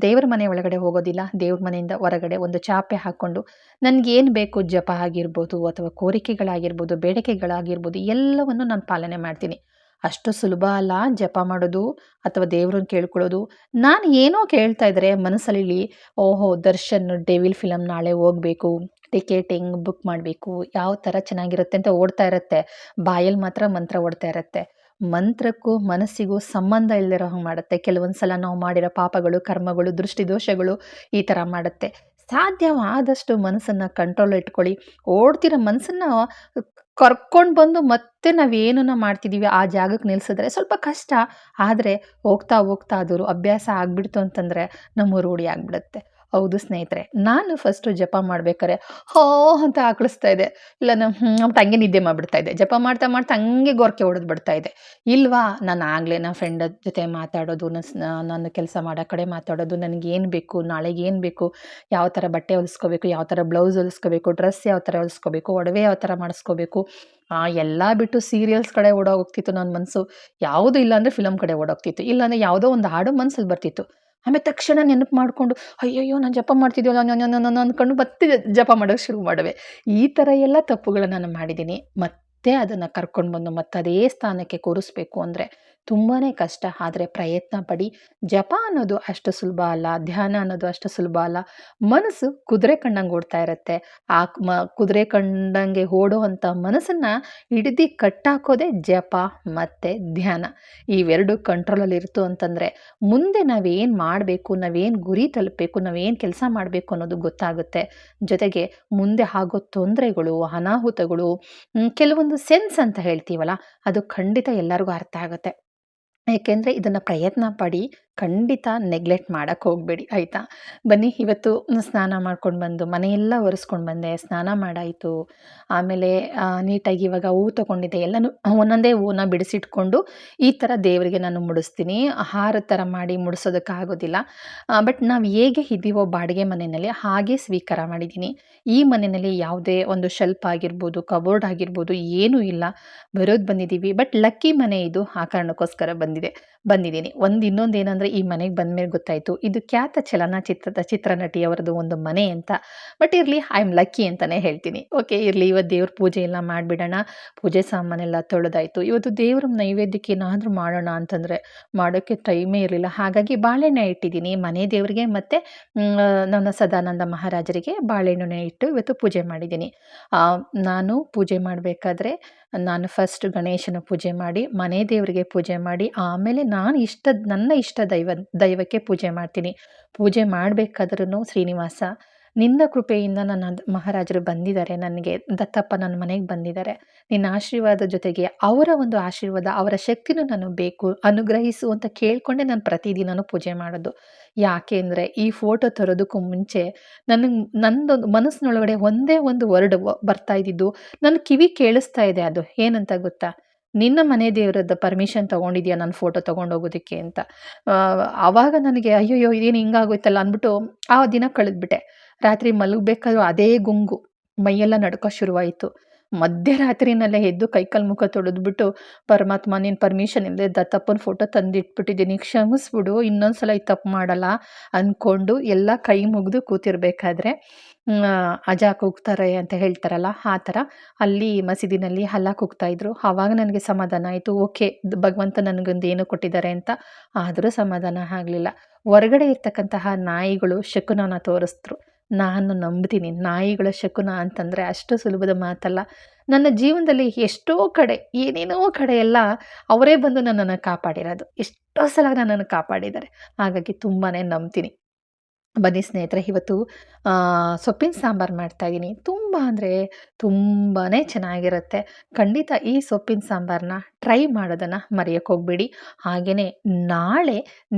ದೇವ್ರ ಮನೆ ಒಳಗಡೆ ಹೋಗೋದಿಲ್ಲ. ದೇವ್ರ ಮನೆಯಿಂದ ಹೊರಗಡೆ ಒಂದು ಚಾಪೆ ಹಾಕ್ಕೊಂಡು ನನಗೇನು ಬೇಕು, ಜಪ ಆಗಿರ್ಬೋದು ಅಥವಾ ಕೋರಿಕೆಗಳಾಗಿರ್ಬೋದು, ಬೇಡಿಕೆಗಳಾಗಿರ್ಬೋದು, ಎಲ್ಲವನ್ನು ನಾನು ಪಾಲನೆ ಮಾಡ್ತೀನಿ. ಅಷ್ಟು ಸುಲಭ ಅಲ್ಲ ಜಪ ಮಾಡೋದು ಅಥವಾ ದೇವ್ರನ್ನ ಕೇಳ್ಕೊಳ್ಳೋದು. ನಾನು ಏನೋ ಕೇಳ್ತಾ ಇದ್ದರೆ ಮನಸ್ಸಲ್ಲಿ ಓಹೋ ದರ್ಶನ್ ಡೆವಿಲ್ ಫಿಲಮ್ ನಾಳೆ ಹೋಗಬೇಕು, ಟಿಕೆಟ್ ಹೆಂಗೆ ಬುಕ್ ಮಾಡಬೇಕು, ಯಾವ ಥರ ಚೆನ್ನಾಗಿರುತ್ತೆ ಅಂತ ಓಡ್ತಾ ಇರುತ್ತೆ. ಬಾಯಲ್ಲಿ ಮಾತ್ರ ಮಂತ್ರ ಓಡ್ತಾ ಇರುತ್ತೆ. ಮಂತ್ರಕ್ಕೂ ಮನಸ್ಸಿಗೂ ಸಂಬಂಧ ಇಲ್ಲದಿರೋ ಹಾಗೆ ಮಾಡುತ್ತೆ. ಕೆಲವೊಂದು ಸಲ ನಾವು ಮಾಡಿರೋ ಪಾಪಗಳು, ಕರ್ಮಗಳು, ದೃಷ್ಟಿ ದೋಷಗಳು ಈ ಥರ ಮಾಡುತ್ತೆ. ಸಾಧ್ಯವಾದಷ್ಟು ಮನಸ್ಸನ್ನು ಕಂಟ್ರೋಲ್ ಇಟ್ಕೊಳ್ಳಿ. ಓಡ್ತಿರೋ ಮನಸ್ಸನ್ನು ಕರ್ಕೊಂಡು ಬಂದು ಮತ್ತೆ ನಾವೇನನ್ನ ಮಾಡ್ತಿದ್ದೀವಿ ಆ ಜಾಗಕ್ಕೆ ನಿಲ್ಲಿಸಿದ್ರೆ ಸ್ವಲ್ಪ ಕಷ್ಟ. ಆದರೆ ಹೋಗ್ತಾ ಅದು ಅಭ್ಯಾಸ ಆಗಿಬಿಡ್ತು ಅಂತಂದರೆ ನಮ್ಮ ರೂಢಿ ಆಗಿಬಿಡುತ್ತೆ. ಹೌದು ಸ್ನೇಹಿತರೆ. ನಾನು ಫಸ್ಟು ಜಪ ಮಾಡ್ಬೇಕಾರೆ ಹೋ ಅಂತ ಆಕಳಿಸ್ತಾ ಇದ್ದೆ. ಇಲ್ಲ ಅಂತ ಹಂಗೆ ನಿದ್ದೆ ಮಾಡ್ಬಿಡ್ತಾ ಇದ್ದೆ. ಜಪ ಮಾಡ್ತಾ, ಮಾಡ್ತಾ ಹಂಗೆ ಗೊರಕೆ ಹೊಡೆದು ಬಿಡ್ತಾ ಇದ್ದೆ. ಇಲ್ವಾ ನಾನು ಆಗ್ಲೇ ನನ್ನ ಫ್ರೆಂಡ್ ಜೊತೆ ಮಾತಾಡೋದು, ನನ್ನ ಕೆಲಸ ಮಾಡೋ ಕಡೆ ಮಾತಾಡೋದು, ನನಗೇನು ಬೇಕು, ನಾಳೆಗೆ ಏನು ಬೇಕು, ಯಾವ ಥರ ಬಟ್ಟೆ ಹೊಲಿಸ್ಕೋಬೇಕು, ಯಾವ ಥರ ಬ್ಲೌಸ್ ಹೊಲಿಸ್ಕೋಬೇಕು, ಡ್ರೆಸ್ ಯಾವ ಥರ ಹೊಲಿಸ್ಕೋಬೇಕು, ಒಡವೆ ಯಾವ ಥರ ಮಾಡಿಸ್ಕೋಬೇಕು, ಎಲ್ಲ ಬಿಟ್ಟು ಸೀರಿಯಲ್ಸ್ ಕಡೆ ಓಡೋಗ್ತಿತ್ತು ನನ್ನ ಮನಸ್ಸು. ಯಾವುದು ಇಲ್ಲ ಅಂದರೆ ಫಿಲಮ್ ಕಡೆ ಓಡೋಗ್ತಿತ್ತು. ಇಲ್ಲಾಂದ್ರೆ ಯಾವುದೋ ಒಂದು ಹಾಡು ಮನ್ಸಲ್ಲಿ ಬರ್ತಿತ್ತು. ಆಮೇಲೆ ತಕ್ಷಣ ನೆನಪು ಮಾಡಿಕೊಂಡು ಅಯ್ಯಯ್ಯೋ! ನಾನು ಜಪ ಮಾಡ್ತಿದ್ವಲ್ಲ ಅಂದ್ಕೊಂಡು ಮತ್ತೆ ಜಪ ಮಾಡೋಕೆ ಶುರು ಮಾಡುವೆ. ಈ ಥರ ಎಲ್ಲ ತಪ್ಪುಗಳನ್ನ ನಾನು ಮಾಡಿದ್ದೀನಿ. ಮತ್ತೆ ಅದನ್ನು ಕರ್ಕೊಂಡು ಬಂದು ಮತ್ತದೇ ಸ್ಥಾನಕ್ಕೆ ಕೂರಿಸ್ಬೇಕು ಅಂದರೆ ತುಂಬಾನೇ ಕಷ್ಟ. ಆದರೆ ಪ್ರಯತ್ನ ಪಡಿ. ಜಪ ಅನ್ನೋದು ಅಷ್ಟು ಸುಲಭ ಅಲ್ಲ. ಧ್ಯಾನ ಅನ್ನೋದು ಅಷ್ಟು ಸುಲಭ ಅಲ್ಲ. ಮನಸ್ಸು ಕುದುರೆ ಕಂಡಂಗೆ ಓಡ್ತಾ ಇರುತ್ತೆ. ಆ ಕುದುರೆ ಕಂಡಂಗೆ ಓಡುವಂಥ ಮನಸ್ಸನ್ನು ಹಿಡಿದು ಕಟ್ಟಾಕೋದೇ ಜಪ ಮತ್ತು ಧ್ಯಾನ. ಇವೆರಡು ಕಂಟ್ರೋಲಲ್ಲಿ ಇರ್ತು ಅಂತಂದರೆ ಮುಂದೆ ನಾವೇನು ಮಾಡಬೇಕು, ನಾವೇನು ಗುರಿ ತಲುಪಬೇಕು, ನಾವೇನು ಕೆಲಸ ಮಾಡಬೇಕು ಅನ್ನೋದು ಗೊತ್ತಾಗುತ್ತೆ. ಜೊತೆಗೆ ಮುಂದೆ ಆಗೋ ತೊಂದರೆಗಳು, ಅನಾಹುತಗಳು, ಕೆಲವೊಂದು ಸೆನ್ಸ್ ಅಂತ ಹೇಳ್ತೀವಲ್ಲ, ಅದು ಖಂಡಿತ ಎಲ್ಲರಿಗೂ ಅರ್ಥ ಆಗುತ್ತೆ. ಏಕೆಂದರೆ ಇದನ್ನು ಪ್ರಯತ್ನ ಪಡಿ. ಖಂಡಿತ ನೆಗ್ಲೆಕ್ಟ್ ಮಾಡಕ್ಕೆ ಹೋಗಬೇಡಿ ಆಯಿತಾ. ಬನ್ನಿ ಇವತ್ತು ಸ್ನಾನ ಮಾಡ್ಕೊಂಡು ಬಂದು ಮನೆಯೆಲ್ಲ ಒರೆಸ್ಕೊಂಡು ಬಂದೆ. ಸ್ನಾನ ಮಾಡಾಯಿತು. ಆಮೇಲೆ ನೀಟಾಗಿ ಇವಾಗ ಹೂವು ತೊಗೊಂಡಿದ್ದೆ. ಎಲ್ಲನೂ ಒಂದೊಂದೇ ಹೂವನ್ನ ಬಿಡಿಸಿಟ್ಕೊಂಡು ಈ ಥರ ದೇವರಿಗೆ ನಾನು ಮುಡಿಸ್ತೀನಿ. ಹಾರದ ಥರ ಮಾಡಿ ಮುಡಿಸೋದಕ್ಕಾಗೋದಿಲ್ಲ. ಬಟ್ ನಾವು ಹೇಗೆ ಇದ್ದೀವೋ ಬಾಡಿಗೆ ಮನೆಯಲ್ಲಿ ಹಾಗೆ ಸ್ವೀಕಾರ ಮಾಡಿದ್ದೀನಿ. ಈ ಮನೆಯಲ್ಲಿ ಯಾವುದೇ ಒಂದು ಶೆಲ್ಫ್ ಆಗಿರ್ಬೋದು, ಕಬೋರ್ಡ್ ಆಗಿರ್ಬೋದು ಏನೂ ಇಲ್ಲ. ಬಂದಿದ್ದೀವಿ. ಬಟ್ ಲಕ್ಕಿ ಮನೆ ಇದು. ಆ ಕಾರಣಕ್ಕೋಸ್ಕರ ಬಂದಿದ್ದೀನಿ. ಇನ್ನೊಂದೇನೆಂದರೆ ಈ ಮನೆಗೆ ಬಂದಮೇಲೆ ಗೊತ್ತಾಯಿತು ಇದು ಖ್ಯಾತ ಚಲನಚಿತ್ರದ ಚಿತ್ರನಟಿಯವರದು ಒಂದು ಮನೆ ಅಂತ. ಬಟ್ ಇರಲಿ, ಐ ಆಮ್ ಲಕ್ಕಿ ಅಂತಲೇ ಹೇಳ್ತೀನಿ. ಓಕೆ ಇರಲಿ, ಇವತ್ತು ದೇವ್ರ ಪೂಜೆ ಎಲ್ಲ ಮಾಡಿಬಿಡೋಣ. ಪೂಜೆ ಸಾಮಾನೆಲ್ಲ ತೊಳೆದಾಯಿತು. ಇವತ್ತು ದೇವ್ರ ನೈವೇದ್ಯಕ್ಕೆ ಏನಾದರೂ ಮಾಡೋಣ ಅಂತಂದರೆ ಮಾಡೋಕ್ಕೆ ಟೈಮೇ ಇರಲಿಲ್ಲ. ಹಾಗಾಗಿ ಬಾಳೆಹಣ್ಣೆ ಇಟ್ಟಿದ್ದೀನಿ ಮನೆ ದೇವರಿಗೆ ಮತ್ತು ನನ್ನ ಸದಾನಂದ ಮಹಾರಾಜರಿಗೆ ಬಾಳೆಹಣ್ಣು ಇಟ್ಟು ಇವತ್ತು ಪೂಜೆ ಮಾಡಿದ್ದೀನಿ. ನಾನು ಪೂಜೆ ಮಾಡಬೇಕಾದ್ರೆ ನಾನು ಫಸ್ಟ್ ಗಣೇಶನ ಪೂಜೆ ಮಾಡಿ, ಮನೆ ದೇವರಿಗೆ ಪೂಜೆ ಮಾಡಿ, ಆಮೇಲೆ ನನ್ನ ಇಷ್ಟ ದೈವಕ್ಕೆ ಪೂಜೆ ಮಾಡ್ತೀನಿ. ಪೂಜೆ ಮಾಡಬೇಕಾದ್ರೂ ಶ್ರೀನಿವಾಸ ನಿನ್ನ ಕೃಪೆಯಿಂದ ನನ್ನ ಮಹಾರಾಜರು ಬಂದಿದ್ದಾರೆ, ನನಗೆ ದತ್ತಪ್ಪ ನನ್ನ ಮನೆಗೆ ಬಂದಿದ್ದಾರೆ. ನಿನ್ನ ಆಶೀರ್ವಾದ ಜೊತೆಗೆ ಅವರ ಒಂದು ಆಶೀರ್ವಾದ, ಅವರ ಶಕ್ತಿನೂ ನಾನು ಬೇಕು, ಅನುಗ್ರಹಿಸು ಅಂತ ಕೇಳಿಕೊಂಡೆ ನಾನು ಪ್ರತಿದಿನವೂ ಪೂಜೆ ಮಾಡೋದು. ಯಾಕೆ ಅಂದರೆ ಈ ಫೋಟೋ ತರೋದಕ್ಕೂ ಮುಂಚೆ ನಂದೊಂದು ಮನಸ್ಸಿನೊಳಗಡೆ ಒಂದೇ ಒಂದು ವರ್ಡ್ ಬರ್ತಾ ಇದ್ದಿದ್ದು, ನನ್ನ ಕಿವಿ ಕೇಳಿಸ್ತಾ ಇದೆ. ಅದು ಏನಂತ ಗೊತ್ತಾ? ನಿನ್ನ ಮನೆ ದೇವರದ್ದು ಪರ್ಮಿಷನ್ ತೊಗೊಂಡಿದ್ಯಾ ನನ್ನ ಫೋಟೋ ತೊಗೊಂಡೋಗೋದಕ್ಕೆ ಅಂತ. ಆವಾಗ ನನಗೆ ಅಯ್ಯಯ್ಯೋ ಇದೇನು ಹಿಂಗಾಗೋಯ್ತಲ್ಲ ಅಂದ್ಬಿಟ್ಟು ಆ ದಿನ ಕಳೆದ್ಬಿಟ್ಟೆ. ರಾತ್ರಿ ಮಲಗಬೇಕಾದ್ರೂ ಅದೇ ಗುಂಗು, ಮೈಯೆಲ್ಲ ನಡ್ಕೋ ಶುರುವಾಯಿತು. ಮಧ್ಯರಾತ್ರಿನಲ್ಲೇ ಎದ್ದು ಕೈಕಾಲು ಮುಖ ತೊಳೆದ್ಬಿಟ್ಟು, ಪರಮಾತ್ಮ ನೀನು ಪರ್ಮಿಷನ್ ಇಲ್ಲದೆ ದತ್ತಪ್ಪನ ಫೋಟೋ ತಂದಿಟ್ಬಿಟ್ಟಿದ್ದೀನಿ, ಕ್ಷಮಿಸ್ಬಿಡು, ಇನ್ನೊಂದ್ಸಲ ಈ ತಪ್ಪು ಮಾಡಲ್ಲ ಅಂದ್ಕೊಂಡು ಎಲ್ಲ ಕೈ ಮುಗಿದು ಕೂತಿರ್ಬೇಕಾದ್ರೆ ಅಜ ಕೂಗ್ತಾರೆ ಅಂತ ಹೇಳ್ತಾರಲ್ಲ, ಆ ಥರ ಅಲ್ಲಿ ಮಸೀದಿನಲ್ಲಿ ಅಲ್ಲಾ ಕೂಗ್ತಾಯಿದ್ರು. ಆವಾಗ ನನಗೆ ಸಮಾಧಾನ ಆಯಿತು. ಓಕೆ, ಭಗವಂತ ನನಗೊಂದು ಏನೋ ಕೊಟ್ಟಿದ್ದಾರೆ ಅಂತ. ಆದರೂ ಸಮಾಧಾನ ಆಗಲಿಲ್ಲ. ಹೊರಗಡೆ ಇರ್ತಕ್ಕಂತಹ ನಾಯಿಗಳು ಶಕುನನ ತೋರಿಸಿದ್ರು. ನಾನು ನಂಬ್ತೀನಿ ನಾಯಿಗಳ ಶಕುನ ಅಂತಂದರೆ ಅಷ್ಟು ಸುಲಭದ ಮಾತಲ್ಲ. ನನ್ನ ಜೀವನದಲ್ಲಿ ಎಷ್ಟೋ ಕಡೆ, ಏನೇನೋ ಕಡೆ ಎಲ್ಲ ಅವರೇ ಬಂದು ನನ್ನನ್ನು ಕಾಪಾಡಿರೋದು. ಎಷ್ಟೋ ಸಲ ನನ್ನನ್ನು ಕಾಪಾಡಿದ್ದಾರೆ. ಹಾಗಾಗಿ ತುಂಬಾ ನಂಬ್ತೀನಿ. ಬನ್ನಿ ಸ್ನೇಹಿತರೆ, ಇವತ್ತು ಸೊಪ್ಪಿನ ಸಾಂಬಾರು ಮಾಡ್ತಾಯಿದ್ದೀನಿ. ತುಂಬ ಅಂದರೆ ತುಂಬಾ ಚೆನ್ನಾಗಿರುತ್ತೆ. ಖಂಡಿತ ಈ ಸೊಪ್ಪಿನ ಸಾಂಬಾರನ್ನ ಟ್ರೈ ಮಾಡೋದನ್ನು ಮರೆಯೋಕ್ಕೆ ಹೋಗಬೇಡಿ. ಹಾಗೆಯೇ ನಾಳೆ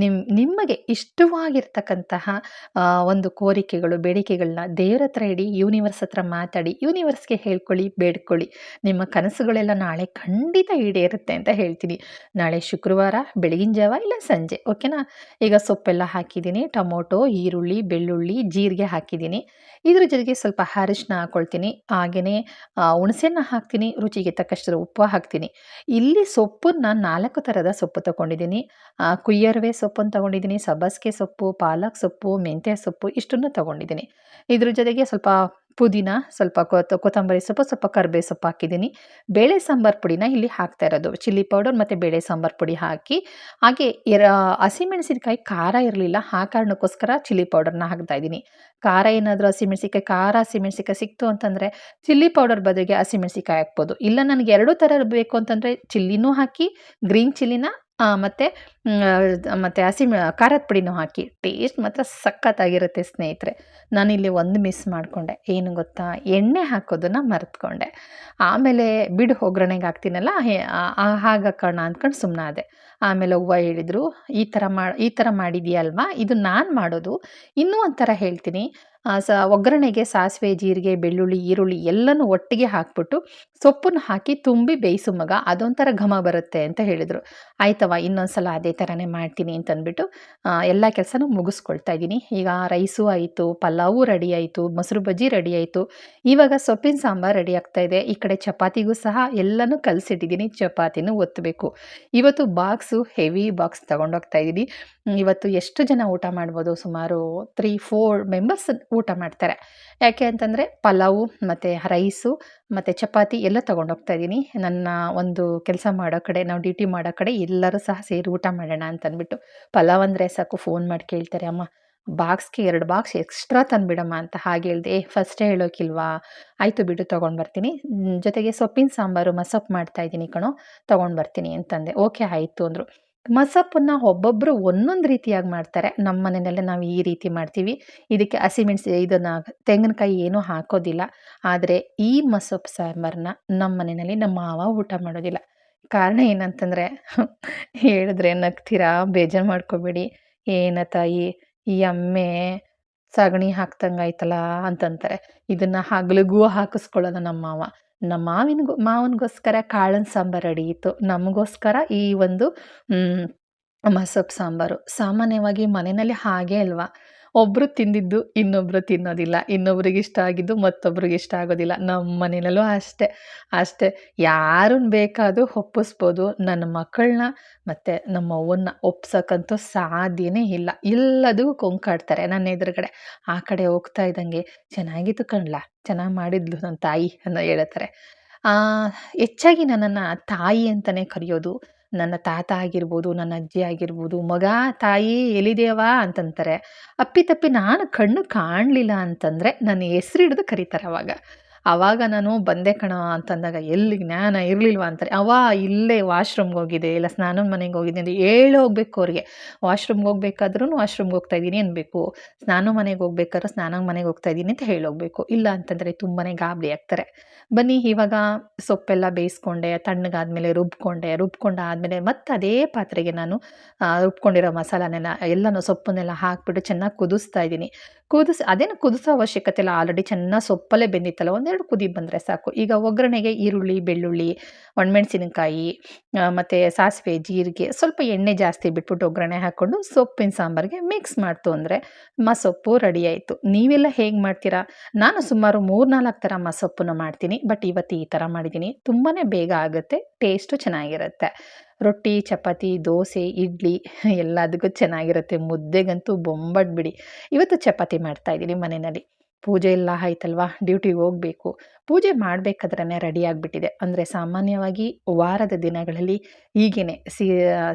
ನಿಮಗೆ ಇಷ್ಟವಾಗಿರ್ತಕ್ಕಂತಹ ಒಂದು ಕೋರಿಕೆಗಳು, ಬೇಡಿಕೆಗಳನ್ನ ದೇವ್ರ ಹತ್ರ ಇಡಿ, ಯೂನಿವರ್ಸ್ ಹತ್ರ ಮಾತಾಡಿ, ಯೂನಿವರ್ಸ್ಗೆ ಹೇಳ್ಕೊಳ್ಳಿ, ಬೇಡ್ಕೊಳ್ಳಿ. ನಿಮ್ಮ ಕನಸುಗಳೆಲ್ಲ ನಾಳೆ ಖಂಡಿತ ಈಡೇರುತ್ತೆ ಅಂತ ಹೇಳ್ತೀನಿ. ನಾಳೆ ಶುಕ್ರವಾರ ಬೆಳಗಿನ ಜಾವ ಇಲ್ಲ ಸಂಜೆ, ಓಕೆನಾ? ಈಗ ಸೊಪ್ಪೆಲ್ಲ ಹಾಕಿದ್ದೀನಿ. ಟೊಮೊಟೊ, ಈರುಳ್ಳಿ, ಬೆಳ್ಳುಳ್ಳಿ, ಜೀರಿಗೆ ಹಾಕಿದ್ದೀನಿ. ಇದ್ರ ಜೊತೆಗೆ ಸ್ವಲ್ಪ ಅರಿಶಿನ ಹಾಕ್ಕೊಳ್ತೀನಿ. ಹಾಗೆಯೇ ಹುಣಸೆಹಣ್ಣ ಹಾಕ್ತೀನಿ. ರುಚಿಗೆ ತಕ್ಕಷ್ಟು ಉಪ್ಪು ಹಾಕ್ತೀನಿ. ಇಲ್ಲಿ ಸೊಪ್ಪನ್ನು 4 ಥರದ ಸೊಪ್ಪು ತೊಗೊಂಡಿದ್ದೀನಿ. ಕುಯ್ಯರ್ವೆ ಸೊಪ್ಪನ್ನು ತೊಗೊಂಡಿದ್ದೀನಿ, ಸಬ್ಬಸಿಗೆ ಸೊಪ್ಪು, ಪಾಲಕ್ ಸೊಪ್ಪು, ಮೆಂತ್ಯ ಸೊಪ್ಪು ಇಷ್ಟನ್ನು ತೊಗೊಂಡಿದ್ದೀನಿ. ಇದ್ರ ಜೊತೆಗೆ ಸ್ವಲ್ಪ ಪುದೀನ, ಸ್ವಲ್ಪ ಕೊತ್ತಂಬರಿ ಸೊಪ್ಪು, ಸ್ವಲ್ಪ ಕರಿಬೇವು ಸೊಪ್ಪು ಹಾಕಿದ್ದೀನಿ. ಬೇಳೆ ಸಾಂಬಾರು ಪುಡಿನ ಇಲ್ಲಿ ಹಾಕ್ತಾ ಇರೋದು. ಚಿಲ್ಲಿ ಪೌಡರ್ ಮತ್ತು ಬೇಳೆ ಸಾಂಬಾರು ಪುಡಿ ಹಾಕಿ, ಹಾಗೆ ಹಸಿಮೆಣಸಿನಕಾಯಿ ಖಾರ ಇರಲಿಲ್ಲ, ಆ ಕಾರಣಕ್ಕೋಸ್ಕರ ಚಿಲ್ಲಿ ಪೌಡರ್ನ ಹಾಕ್ತಾಯಿದ್ದೀನಿ. ಖಾರ ಏನಾದರೂ ಹಸಿಮೆಣಸಿಕಾಯಿ ಸಿಕ್ತು ಅಂತಂದರೆ ಚಿಲ್ಲಿ ಪೌಡರ್ ಬದಲಿಗೆ ಹಸಿಮೆಣಸಿಕಾಯಿ ಹಾಕ್ಬೋದು. ಇಲ್ಲ ನನಗೆ 2 ಥರ ಬೇಕು ಅಂತಂದರೆ ಚಿಲ್ಲಿನೂ ಹಾಕಿ, ಗ್ರೀನ್ ಚಿಲ್ಲಿನ ಮತ್ತು ಮತ್ತು ಖಾರದ ಪುಡಿನೂ ಹಾಕಿ ಟೇಸ್ಟ್ ಮಾತ್ರ ಸಖತ್ತಾಗಿರುತ್ತೆ ಸ್ನೇಹಿತರೆ. ನಾನಿಲ್ಲಿ ಒಂದು ಮಿಸ್ ಮಾಡಿಕೊಂಡೆ, ಏನು ಗೊತ್ತಾ? ಎಣ್ಣೆ ಹಾಕೋದನ್ನು ಮರೆತುಕೊಂಡೆ. ಆಮೇಲೆ ಬಿಡು ಒಗ್ಗರಣೆಗೆ ಹಾಕ್ತೀನಲ್ಲ ಹಾಗಾಕೋಣ ಅಂದ್ಕೊಂಡು ಸುಮ್ಮನಾದೆ. ಆಮೇಲೆ ಅವ್ವ ಹೇಳಿದರು, ಈ ಥರ ಮಾಡಿದೀಯ ಅಲ್ವಾ, ಇದು ನಾನು ಮಾಡೋದು. ಇನ್ನೂ ಒಂಥರ ಹೇಳ್ತೀನಿ, ಒಗ್ಗರಣೆಗೆ ಸಾಸಿವೆ, ಜೀರಿಗೆ, ಬೆಳ್ಳುಳ್ಳಿ, ಈರುಳ್ಳಿ ಎಲ್ಲನೂ ಒಟ್ಟಿಗೆ ಹಾಕ್ಬಿಟ್ಟು ಸೊಪ್ಪನ್ನು ಹಾಕಿ ತುಂಬಿ ಬೇಯಿಸು ಮಗ, ಅದೊಂಥರ ಘಮ ಬರುತ್ತೆ ಅಂತ ಹೇಳಿದರು. ಆಯ್ತವ್ವ, ಇನ್ನೊಂದು ಸಲ ಅದೇ ಥರನೇ ಮಾಡ್ತೀನಿ ಅಂತಂದ್ಬಿಟ್ಟು ಎಲ್ಲ ಕೆಲಸನೂ ಮುಗಿಸ್ಕೊಳ್ತಾ ಇದ್ದೀನಿ. ಈಗ ರೈಸು ಆಯಿತು, ಪಲಾವು ರೆಡಿ ಆಯಿತು, ಮೊಸರು ಬಜ್ಜಿ ರೆಡಿ ಆಯಿತು. ಇವಾಗ ಸೊಪ್ಪಿನ ಸಾಂಬಾರು ರೆಡಿ ಆಗ್ತಾ ಇದೆ. ಈ ಕಡೆ ಚಪಾತಿಗೂ ಸಹ ಎಲ್ಲನೂ ಕಲಸಿಟ್ಟಿದ್ದೀನಿ, ಚಪಾತಿನೂ ಒತ್ತಬೇಕು. ಇವತ್ತು ಬಾಕ್ಸು ಹೆವಿ ಬಾಕ್ಸ್ ತೊಗೊಂಡೋಗ್ತಾ ಇದ್ದೀನಿ. ಇವತ್ತು ಎಷ್ಟು ಜನ ಊಟ ಮಾಡ್ಬೋದು? ಸುಮಾರು 3-4 ಮೆಂಬರ್ಸ್ ಊಟ ಮಾಡ್ತಾರೆ. ಯಾಕೆ ಅಂತಂದರೆ ಪಲಾವು ಮತ್ತು ರೈಸು ಮತ್ತು ಚಪಾತಿ ಎಲ್ಲ ತೊಗೊಂಡೋಗ್ತಾ ಇದ್ದೀನಿ. ನನ್ನ ಒಂದು ಕೆಲಸ ಮಾಡೋ ಕಡೆ, ನಾವು ಡ್ಯೂಟಿ ಮಾಡೋ ಕಡೆ ಎಲ್ಲರೂ ಸಹ ಸೇರಿ ಊಟ ಮಾಡೋಣ ಅಂತಂದ್ಬಿಟ್ಟು. ಪಲಾವ್ ಅಂದರೆ ಸಾಕು ಫೋನ್ ಮಾಡಿ ಕೇಳ್ತಾರೆ, ಅಮ್ಮ ಬಾಕ್ಸ್ಗೆ 2 ಬಾಕ್ಸ್ ಎಕ್ಸ್ಟ್ರಾ ತಂದುಬಿಡಮ್ಮ ಅಂತ. ಹಾಗೆ ಹೇಳಿದೆ, ಫಸ್ಟೇ ಹೇಳೋಕ್ಕಿಲ್ವಾ? ಆಯಿತು ಬಿಡು, ತೊಗೊಂಡು ಬರ್ತೀನಿ. ಜೊತೆಗೆ ಸೊಪ್ಪಿನ ಸಾಂಬಾರು ಮಸೊಪ್ಪು ಮಾಡ್ತಾಯಿದ್ದೀನಿ ಕಣೋ, ತೊಗೊಂಡು ಬರ್ತೀನಿ ಅಂತಂದೆ. ಓಕೆ ಆಯಿತು ಅಂದರು. ಮಸೊಪ್ಪನ್ನು ಒಬ್ಬೊಬ್ಬರು ಒಂದೊಂದು ರೀತಿಯಾಗಿ ಮಾಡ್ತಾರೆ. ನಮ್ಮ ಮನೆಯಲ್ಲೇ ನಾವು ಈ ರೀತಿ ಮಾಡ್ತೀವಿ. ಇದಕ್ಕೆ ಇದನ್ನು ತೆಂಗಿನಕಾಯಿ ಏನೂ ಹಾಕೋದಿಲ್ಲ. ಆದರೆ ಈ ಮಸೊಪ್ಪು ಸಾಂಬಾರನ್ನ ನಮ್ಮ ಮನೆಯಲ್ಲಿ ನಮ್ಮ ಮಾವ ಊಟ ಮಾಡೋದಿಲ್ಲ. ಕಾರಣ ಏನಂತಂದರೆ ಹೇಳಿದ್ರೆ ನಗ್ತೀರಾ, ಬೇಜಾರು ಮಾಡ್ಕೋಬೇಡಿ. "ಏನ ತಾಯಿ, ಈ ಎಮ್ಮೆ ಸಗಣಿ ಹಾಕ್ದಂಗಾಯ್ತಲ್ಲ" ಅಂತಂತಾರೆ. ಇದನ್ನು ಹಗಲಿಗೂ ಹಾಕಿಸ್ಕೊಳ್ಳೋದು ನಮ್ಮ ಮಾವ. ನಮ್ಮ ಮಾವನಿಗೋಸ್ಕರ ಕಾಳಿನ ಸಾಂಬಾರು ರೆಡಿ ಇತ್ತು. ನಮಗೋಸ್ಕರ ಈ ಒಂದು ಮಸೊಪ್ಪು ಸಾಂಬಾರು. ಸಾಮಾನ್ಯವಾಗಿ ಮನೆಯಲ್ಲಿ ಹಾಗೇ ಅಲ್ವಾ? ಒಬ್ಬರು ತಿಂದಿದ್ದು ಇನ್ನೊಬ್ಬರು ತಿನ್ನೋದಿಲ್ಲ. ಇನ್ನೊಬ್ರಿಗೆ ಇಷ್ಟ ಆಗಿದ್ದು ಮತ್ತೊಬ್ರಿಗೆ ಇಷ್ಟ ಆಗೋದಿಲ್ಲ. ನಮ್ಮ ಮನೆಯಲ್ಲೂ ಅಷ್ಟೇ. ಯಾರನ್ನ ಬೇಕಾದರೂ ಒಪ್ಪಿಸ್ಬೋದು. ನನ್ನ ಮಕ್ಕಳನ್ನ ಮತ್ತು ನಮ್ಮ ಅವ್ವನ್ನ ಒಪ್ಸೋಕ್ಕಂತೂ ಸಾಧ್ಯನೇ ಇಲ್ಲ. ಎಲ್ಲದಕ್ಕೂ ಕೊಂಕಾಡ್ತಾರೆ ನನ್ನ ಎದುರುಗಡೆ. ಆ ಕಡೆ ಹೋಗ್ತಾ ಇದ್ದಂಗೆ, "ಚೆನ್ನಾಗಿತ್ತು ಕಣ್ಲಾ, ಚೆನ್ನಾಗಿ ಮಾಡಿದ್ಲು ನನ್ನ ತಾಯಿ" ಅನ್ನೋ ಹೇಳ್ತಾರೆ. ಹೆಚ್ಚಾಗಿ ನನ್ನನ್ನು ತಾಯಿ ಅಂತಲೇ ಕರೆಯೋದು. ನನ್ನ ತಾತ ಆಗಿರ್ಬೋದು, ನನ್ನ ಅಜ್ಜಿ ಆಗಿರ್ಬೋದು, "ಮಗ, ತಾಯಿ ಎಲ್ಲಿದೆಯವ್ವ" ಅಂತಂತಾರೆ. ಅಪ್ಪಿತಪ್ಪಿ ನಾನು ಕಣ್ಣು ಕಾಣಲಿಲ್ಲ ಅಂತಂದರೆ ನನ್ನ ಹೆಸ್ರು ಹಿಡಿದು ಕರೀತಾರೆ ಅವಾಗ. ಆವಾಗ ನಾನು "ಬಂದೆ ಕಣೋ" ಅಂತಂದಾಗ, "ಎಲ್ಲಿ ಜ್ಞಾನ ಇರಲಿಲ್ವಾ" ಅಂತಾರೆ. "ಅವ್ವ ಇಲ್ಲೇ ವಾಶ್‌ರೂಮ್ಗೆ ಹೋಗಿದ್ದೆ, ಇಲ್ಲ ಸ್ನಾನದ ಮನೆಗೆ ಹೋಗಿದ್ದೆ" ಅಂತ ಹೇಳಿ ಹೋಗ್ಬೇಕು ಅವ್ರಿಗೆ. ವಾಶ್‌ರೂಮ್ಗೆ ಹೋಗ್ಬೇಕಾದ್ರೂ ವಾಶ್‌ರೂಮ್ಗೆ ಹೋಗ್ತಾ ಇದ್ದೀನಿ ಅನ್ಬೇಕು. ಸ್ನಾನ ಮನೆಗೆ ಹೋಗ್ಬೇಕಾದ್ರೆ ಸ್ನಾನ ಮನೆಗೆ ಹೋಗ್ತಾ ಇದ್ದೀನಿ ಅಂತ ಹೇಳಿ ಹೋಗ್ಬೇಕು. ಇಲ್ಲ ಅಂತಂದರೆ ತುಂಬಾ ಗಾಬರಿ ಆಗ್ತಾರೆ. ಬನ್ನಿ, ಇವಾಗ ಸೊಪ್ಪೆಲ್ಲ ಬೇಯಿಸ್ಕೊಂಡೆ, ತಣ್ಣಗಾದ್ಮೇಲೆ ರುಬ್ಕೊಂಡಾದ್ಮೇಲೆ ಮತ್ತೆ ಅದೇ ಪಾತ್ರೆಗೆ ನಾನು ರುಬ್ಕೊಂಡಿರೋ ಮಸಾಲನೆಲ್ಲ ಎಲ್ಲನೂ ಸೊಪ್ಪನ್ನೆಲ್ಲ ಹಾಕ್ಬಿಟ್ಟು ಚೆನ್ನಾಗಿ ಕುದಿಸ್ತಾ ಇದ್ದೀನಿ. ಅದೇನು ಕುದಿಸೋ ಅವಶ್ಯಕತೆ ಇಲ್ಲ, ಆಲ್ರೆಡಿ ಚೆನ್ನಾಗಿ ಸೊಪ್ಪಲ್ಲೇ ಬೆಂದಿತ್ತಲ್ಲ, ಒಂದೆರಡು ಕುದಿ ಬಂದರೆ ಸಾಕು. ಈಗ ಒಗ್ಗರಣೆಗೆ ಈರುಳ್ಳಿ, ಬೆಳ್ಳುಳ್ಳಿ, ಒಣಮೆಣಸಿನಕಾಯಿ ಮತ್ತು ಸಾಸಿವೆ, ಜೀರಿಗೆ, ಸ್ವಲ್ಪ ಎಣ್ಣೆ ಜಾಸ್ತಿ ಬಿಟ್ಬಿಟ್ಟು ಒಗ್ಗರಣೆ ಹಾಕ್ಕೊಂಡು ಸೊಪ್ಪಿನ ಸಾಂಬಾರಿಗೆ ಮಿಕ್ಸ್ ಮಾಡ್ತು ಅಂದರೆ ಮಸೊಪ್ಪು ರೆಡಿ ಆಯಿತು. ನೀವೆಲ್ಲ ಹೇಗೆ ಮಾಡ್ತೀರಾ? ನಾನು ಸುಮಾರು 3-4 ಥರ ಮಸೊಪ್ಪನ್ನು ಮಾಡ್ತೀನಿ. ಬಟ್ ಇವತ್ತು ಈ ಥರ ಮಾಡಿದ್ದೀನಿ. ತುಂಬಾ ಬೇಗ ಆಗುತ್ತೆ, ಟೇಸ್ಟು ಚೆನ್ನಾಗಿರುತ್ತೆ. ರೊಟ್ಟಿ, ಚಪಾತಿ, ದೋಸೆ, ಇಡ್ಲಿ ಎಲ್ಲದಕ್ಕೂ ಚೆನ್ನಾಗಿರುತ್ತೆ. ಮುದ್ದೆಗಂತೂ ಬೊಂಬಾಟ್ಬಿಡಿ. ಇವತ್ತು ಚಪಾತಿ ಮಾಡ್ತಾಯಿದ್ದೀನಿ ಮನೆಯಲ್ಲಿ. ಪೂಜೆ ಎಲ್ಲ ಆಯ್ತಲ್ವಾ, ಡ್ಯೂಟಿಗೆ ಹೋಗಬೇಕು. ಪೂಜೆ ಮಾಡಬೇಕಾದ್ರೇ ರೆಡಿ ಆಗಿಬಿಟ್ಟಿದೆ. ಅಂದರೆ ಸಾಮಾನ್ಯವಾಗಿ ವಾರದ ದಿನಗಳಲ್ಲಿ ಹೀಗೇ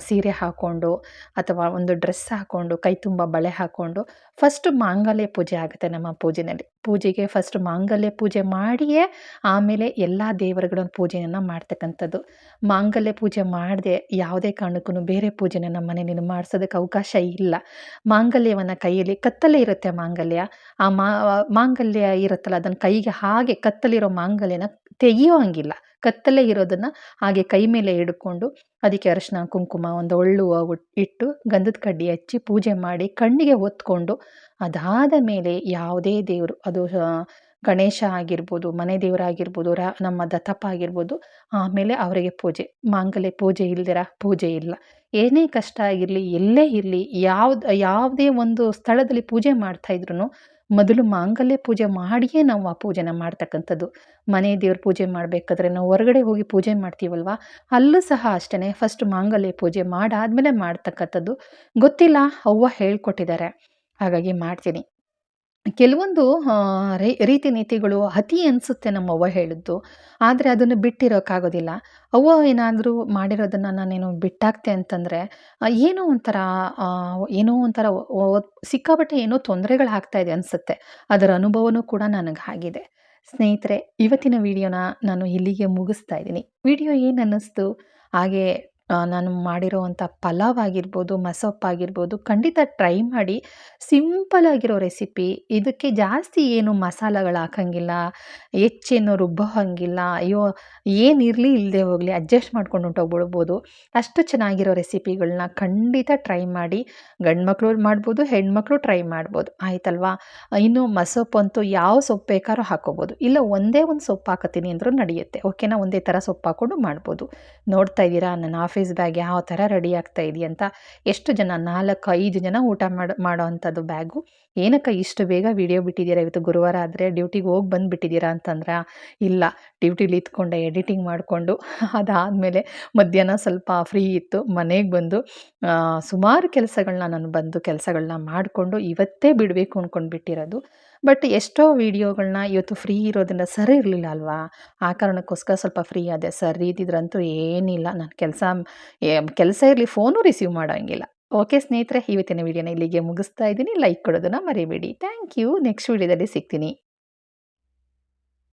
ಸೀರೆ ಹಾಕ್ಕೊಂಡು ಅಥವಾ ಒಂದು ಡ್ರೆಸ್ ಹಾಕ್ಕೊಂಡು, ಕೈ ತುಂಬ ಬಳೆ ಹಾಕ್ಕೊಂಡು ಫಸ್ಟು ಮಾಂಗಲ್ಯ ಪೂಜೆ ಆಗುತ್ತೆ ನಮ್ಮ ಪೂಜೆಯಲ್ಲಿ. ಪೂಜೆಗೆ ಫಸ್ಟ್ ಮಾಂಗಲ್ಯ ಪೂಜೆ ಮಾಡಿಯೇ ಆಮೇಲೆ ಎಲ್ಲ ದೇವರುಗಳ ಪೂಜೆಯನ್ನು ಮಾಡ್ತಕ್ಕಂಥದ್ದು. ಮಾಂಗಲ್ಯ ಪೂಜೆ ಮಾಡದೆ ಯಾವುದೇ ಕಾರಣಕ್ಕೂ ಬೇರೆ ಪೂಜೆನ ನಮ್ಮ ಮನೇಲಿ ಮಾಡಿಸೋದಕ್ಕೆ ಅವಕಾಶ ಇಲ್ಲ. ಮಾಂಗಲ್ಯವನ್ನು ಕೈಯಲ್ಲಿ ಕತ್ತಲ್ಲೇ ಇರುತ್ತೆ ಮಾಂಗಲ್ಯ. ಆ ಮಾಂಗಲ್ಯ ಇರುತ್ತಲ್ಲ, ಅದನ್ನು ಕೈಗೆ ಹಾಗೆ ಕತ್ತಲಿರೋ ಮಾಂಗಲ್ಯನ ತೆಗಿಯೋ ಹಂಗಿಲ್ಲ. ಕತ್ತಲ್ಲೇ ಇರೋದನ್ನು ಹಾಗೆ ಕೈ ಮೇಲೆ ಹಿಡ್ಕೊಂಡು ಅದಕ್ಕೆ ಅರಿಶಿನ, ಕುಂಕುಮ, ಒಂದು ಒಳ್ಳು ಹೂವು ಇಟ್ಟು ಗಂಧದ ಕಡ್ಡಿ ಹಚ್ಚಿ ಪೂಜೆ ಮಾಡಿ ಕಣ್ಣಿಗೆ ಹೊತ್ಕೊಂಡು, ಅದಾದ ಮೇಲೆ ಯಾವುದೇ ದೇವರು, ಅದು ಗಣೇಶ ಆಗಿರ್ಬೋದು, ಮನೆ ದೇವರಾಗಿರ್ಬೋದು, ನಮ್ಮ ದತ್ತಪ್ಪ ಆಗಿರ್ಬೋದು, ಆಮೇಲೆ ಅವರಿಗೆ ಪೂಜೆ. ಮಾಂಗಲ್ಯ ಪೂಜೆ ಇಲ್ದಿರ ಪೂಜೆ ಇಲ್ಲ. ಏನೇ ಕಷ್ಟ ಆಗಿರಲಿ, ಎಲ್ಲೇ ಇರಲಿ, ಯಾವುದೇ ಒಂದು ಸ್ಥಳದಲ್ಲಿ ಪೂಜೆ ಮಾಡ್ತಾಯಿದ್ರು ಮೊದಲು ಮಾಂಗಲ್ಯ ಪೂಜೆ ಮಾಡಿಯೇ ನಾವು ಆ ಪೂಜೆನ ಮಾಡ್ತಕ್ಕಂಥದ್ದು. ಮನೆ ದೇವ್ರ ಪೂಜೆ ಮಾಡಬೇಕಾದ್ರೆ ನಾವು ಹೊರಗಡೆ ಹೋಗಿ ಪೂಜೆ ಮಾಡ್ತೀವಲ್ವ, ಅಲ್ಲೂ ಸಹ ಅಷ್ಟೇ ಫಸ್ಟ್ ಮಾಂಗಲ್ಯ ಪೂಜೆ ಮಾಡಾದಮೇಲೆ ಮಾಡ್ತಕ್ಕಂಥದ್ದು. ಗೊತ್ತಿಲ್ಲ, ಅವ್ವ ಹೇಳ್ಕೊಟ್ಟಿದ್ದಾರೆ, ಹಾಗಾಗಿ ಮಾಡ್ತೀನಿ. ಕೆಲವೊಂದು ರೀತಿ ನೀತಿಗಳು ಅತಿ ಅನಿಸುತ್ತೆ ನಮ್ಮವ್ವ ಹೇಳಿದ್ದು. ಆದರೆ ಅದನ್ನು ಬಿಟ್ಟಿರೋಕ್ಕಾಗೋದಿಲ್ಲ. ಅವ್ವ ಏನಾದರೂ ಮಾಡಿರೋದನ್ನು ನಾನೇನು ಬಿಟ್ಟಾಕ್ತೆ ಅಂತಂದರೆ ಏನೋ ಒಂಥರ ಸಿಕ್ಕಾಪಟ್ಟೆ ಏನೋ ತೊಂದರೆಗಳಾಗ್ತಾಯಿದೆ ಅನಿಸುತ್ತೆ. ಅದರ ಅನುಭವನೂ ಕೂಡ ನನಗೆ ಆಗಿದೆ. ಸ್ನೇಹಿತರೆ, ಇವತ್ತಿನ ವಿಡಿಯೋನ ನಾನು ಇಲ್ಲಿಗೆ ಮುಗಿಸ್ತಾ ಇದ್ದೀನಿ. ವಿಡಿಯೋ ಏನು ಅನ್ನಿಸ್ತು? ಹಾಗೆ ನಾನು ಮಾಡಿರೋವಂಥ ಪಲಾವ್ ಆಗಿರ್ಬೋದು, ಮಸೊಪ್ಪಾಗಿರ್ಬೋದು ಖಂಡಿತ ಟ್ರೈ ಮಾಡಿ. ಸಿಂಪಲ್ ಆಗಿರೋ ರೆಸಿಪಿ. ಇದಕ್ಕೆ ಜಾಸ್ತಿ ಏನು ಮಸಾಲೆಗಳು ಹಾಕಂಗಿಲ್ಲ, ಹೆಚ್ಚೇನು ರುಬ್ಬೋ ಹಾಗಿಲ್ಲ. ಅಯ್ಯೋ! ಏನಿರಲಿ ಇಲ್ಲದೆ ಹೋಗಲಿ ಅಡ್ಜಸ್ಟ್ ಮಾಡ್ಕೊಂಡು ಹೊಂಟೋಗ್ಬಿಡ್ಬೋದು. ಅಷ್ಟು ಚೆನ್ನಾಗಿರೋ ರೆಸಿಪಿಗಳನ್ನ ಖಂಡಿತ ಟ್ರೈ ಮಾಡಿ. ಗಂಡ್ಮಕ್ಳು ಮಾಡ್ಬೋದು, ಹೆಣ್ಮಕ್ಳು ಟ್ರೈ ಮಾಡ್ಬೋದು. ಆಯ್ತಲ್ವಾ? ಇನ್ನು ಮಸೊಪ್ಪಂತೂ ಯಾವ ಸೊಪ್ಪು ಬೇಕಾದ್ರೂ ಹಾಕ್ಕೋಬೋದು. ಇಲ್ಲ ಒಂದೇ ಒಂದು ಸೊಪ್ಪು ಹಾಕತೀನಿ ಅಂದ್ರೂ ನಡೆಯುತ್ತೆ. ಓಕೆನಾ? ಒಂದೇ ಥರ ಸೊಪ್ಪು ಹಾಕ್ಕೊಂಡು ಮಾಡ್ಬೋದು. ನೋಡ್ತಾ ಇದ್ದೀರಾ ನನ್ನ ಆಫೀಸ್ ಬ್ಯಾಗ್ ಯಾವ ಥರ ರೆಡಿ ಆಗ್ತಾ ಇದೆಯಂತ. ಎಷ್ಟು ಜನ 4, 5 ಜನ ಊಟ ಮಾಡೋ ಅಂಥದ್ದು ಬ್ಯಾಗು. ಏನಕ್ಕ ಇಷ್ಟು ಬೇಗ ವಿಡಿಯೋ ಬಿಟ್ಟಿದ್ದೀರಾ? ಇವತ್ತು ಗುರುವಾರ ಆದರೆ ಡ್ಯೂಟಿಗೆ ಹೋಗಿ ಬಂದುಬಿಟ್ಟಿದ್ದೀರಾ ಅಂತಂದ್ರೆ, ಇಲ್ಲ ಡ್ಯೂಟಿಲಿ ಇದ್ಕೊಂಡೆ ಎಡಿಟಿಂಗ್ ಮಾಡಿಕೊಂಡು ಅದಾದಮೇಲೆ ಮಧ್ಯಾಹ್ನ ಸ್ವಲ್ಪ ಫ್ರೀ ಇತ್ತು. ಮನೆಗೆ ಬಂದು ಸುಮಾರು ನಾನು ಬಂದು ಕೆಲಸಗಳನ್ನ ಮಾಡಿಕೊಂಡು ಇವತ್ತೇ ಬಿಡಬೇಕು ಅಂದ್ಕೊಂಡು ಬಿಟ್ಟಿರೋದು. ಬಟ್ ಎಷ್ಟೋ ವಿಡಿಯೋಗಳನ್ನ ಇವತ್ತು ಫ್ರೀ ಇರೋದ್ರಿಂದ ಸರಿ ಇರಲಿಲ್ಲ ಅಲ್ವಾ? ಆ ಕಾರಣಕ್ಕೋಸ್ಕರ ಸ್ವಲ್ಪ ಫ್ರೀ ಆದೆ. ಸರಿ ಇದ್ದಿದ್ರಂತೂ ಏನಿಲ್ಲ. ನಾನು ಕೆಲಸ ಇರಲಿ ಫೋನು ರಿಸೀವ್ ಮಾಡೋಂಗಿಲ್ಲ. ಓಕೆ ಸ್ನೇಹಿತರೆ, ಇವತ್ತಿನ ವಿಡಿಯೋನ ಇಲ್ಲಿಗೆ ಮುಗಿಸ್ತಾ ಇದ್ದೀನಿ. ಲೈಕ್ ಕೊಡೋದನ್ನ ಮರಿಬೇಡಿ. Thank you. ನೆಕ್ಸ್ಟ್ ವಿಡಿಯೋದಲ್ಲಿ ಸಿಗ್ತೀನಿ.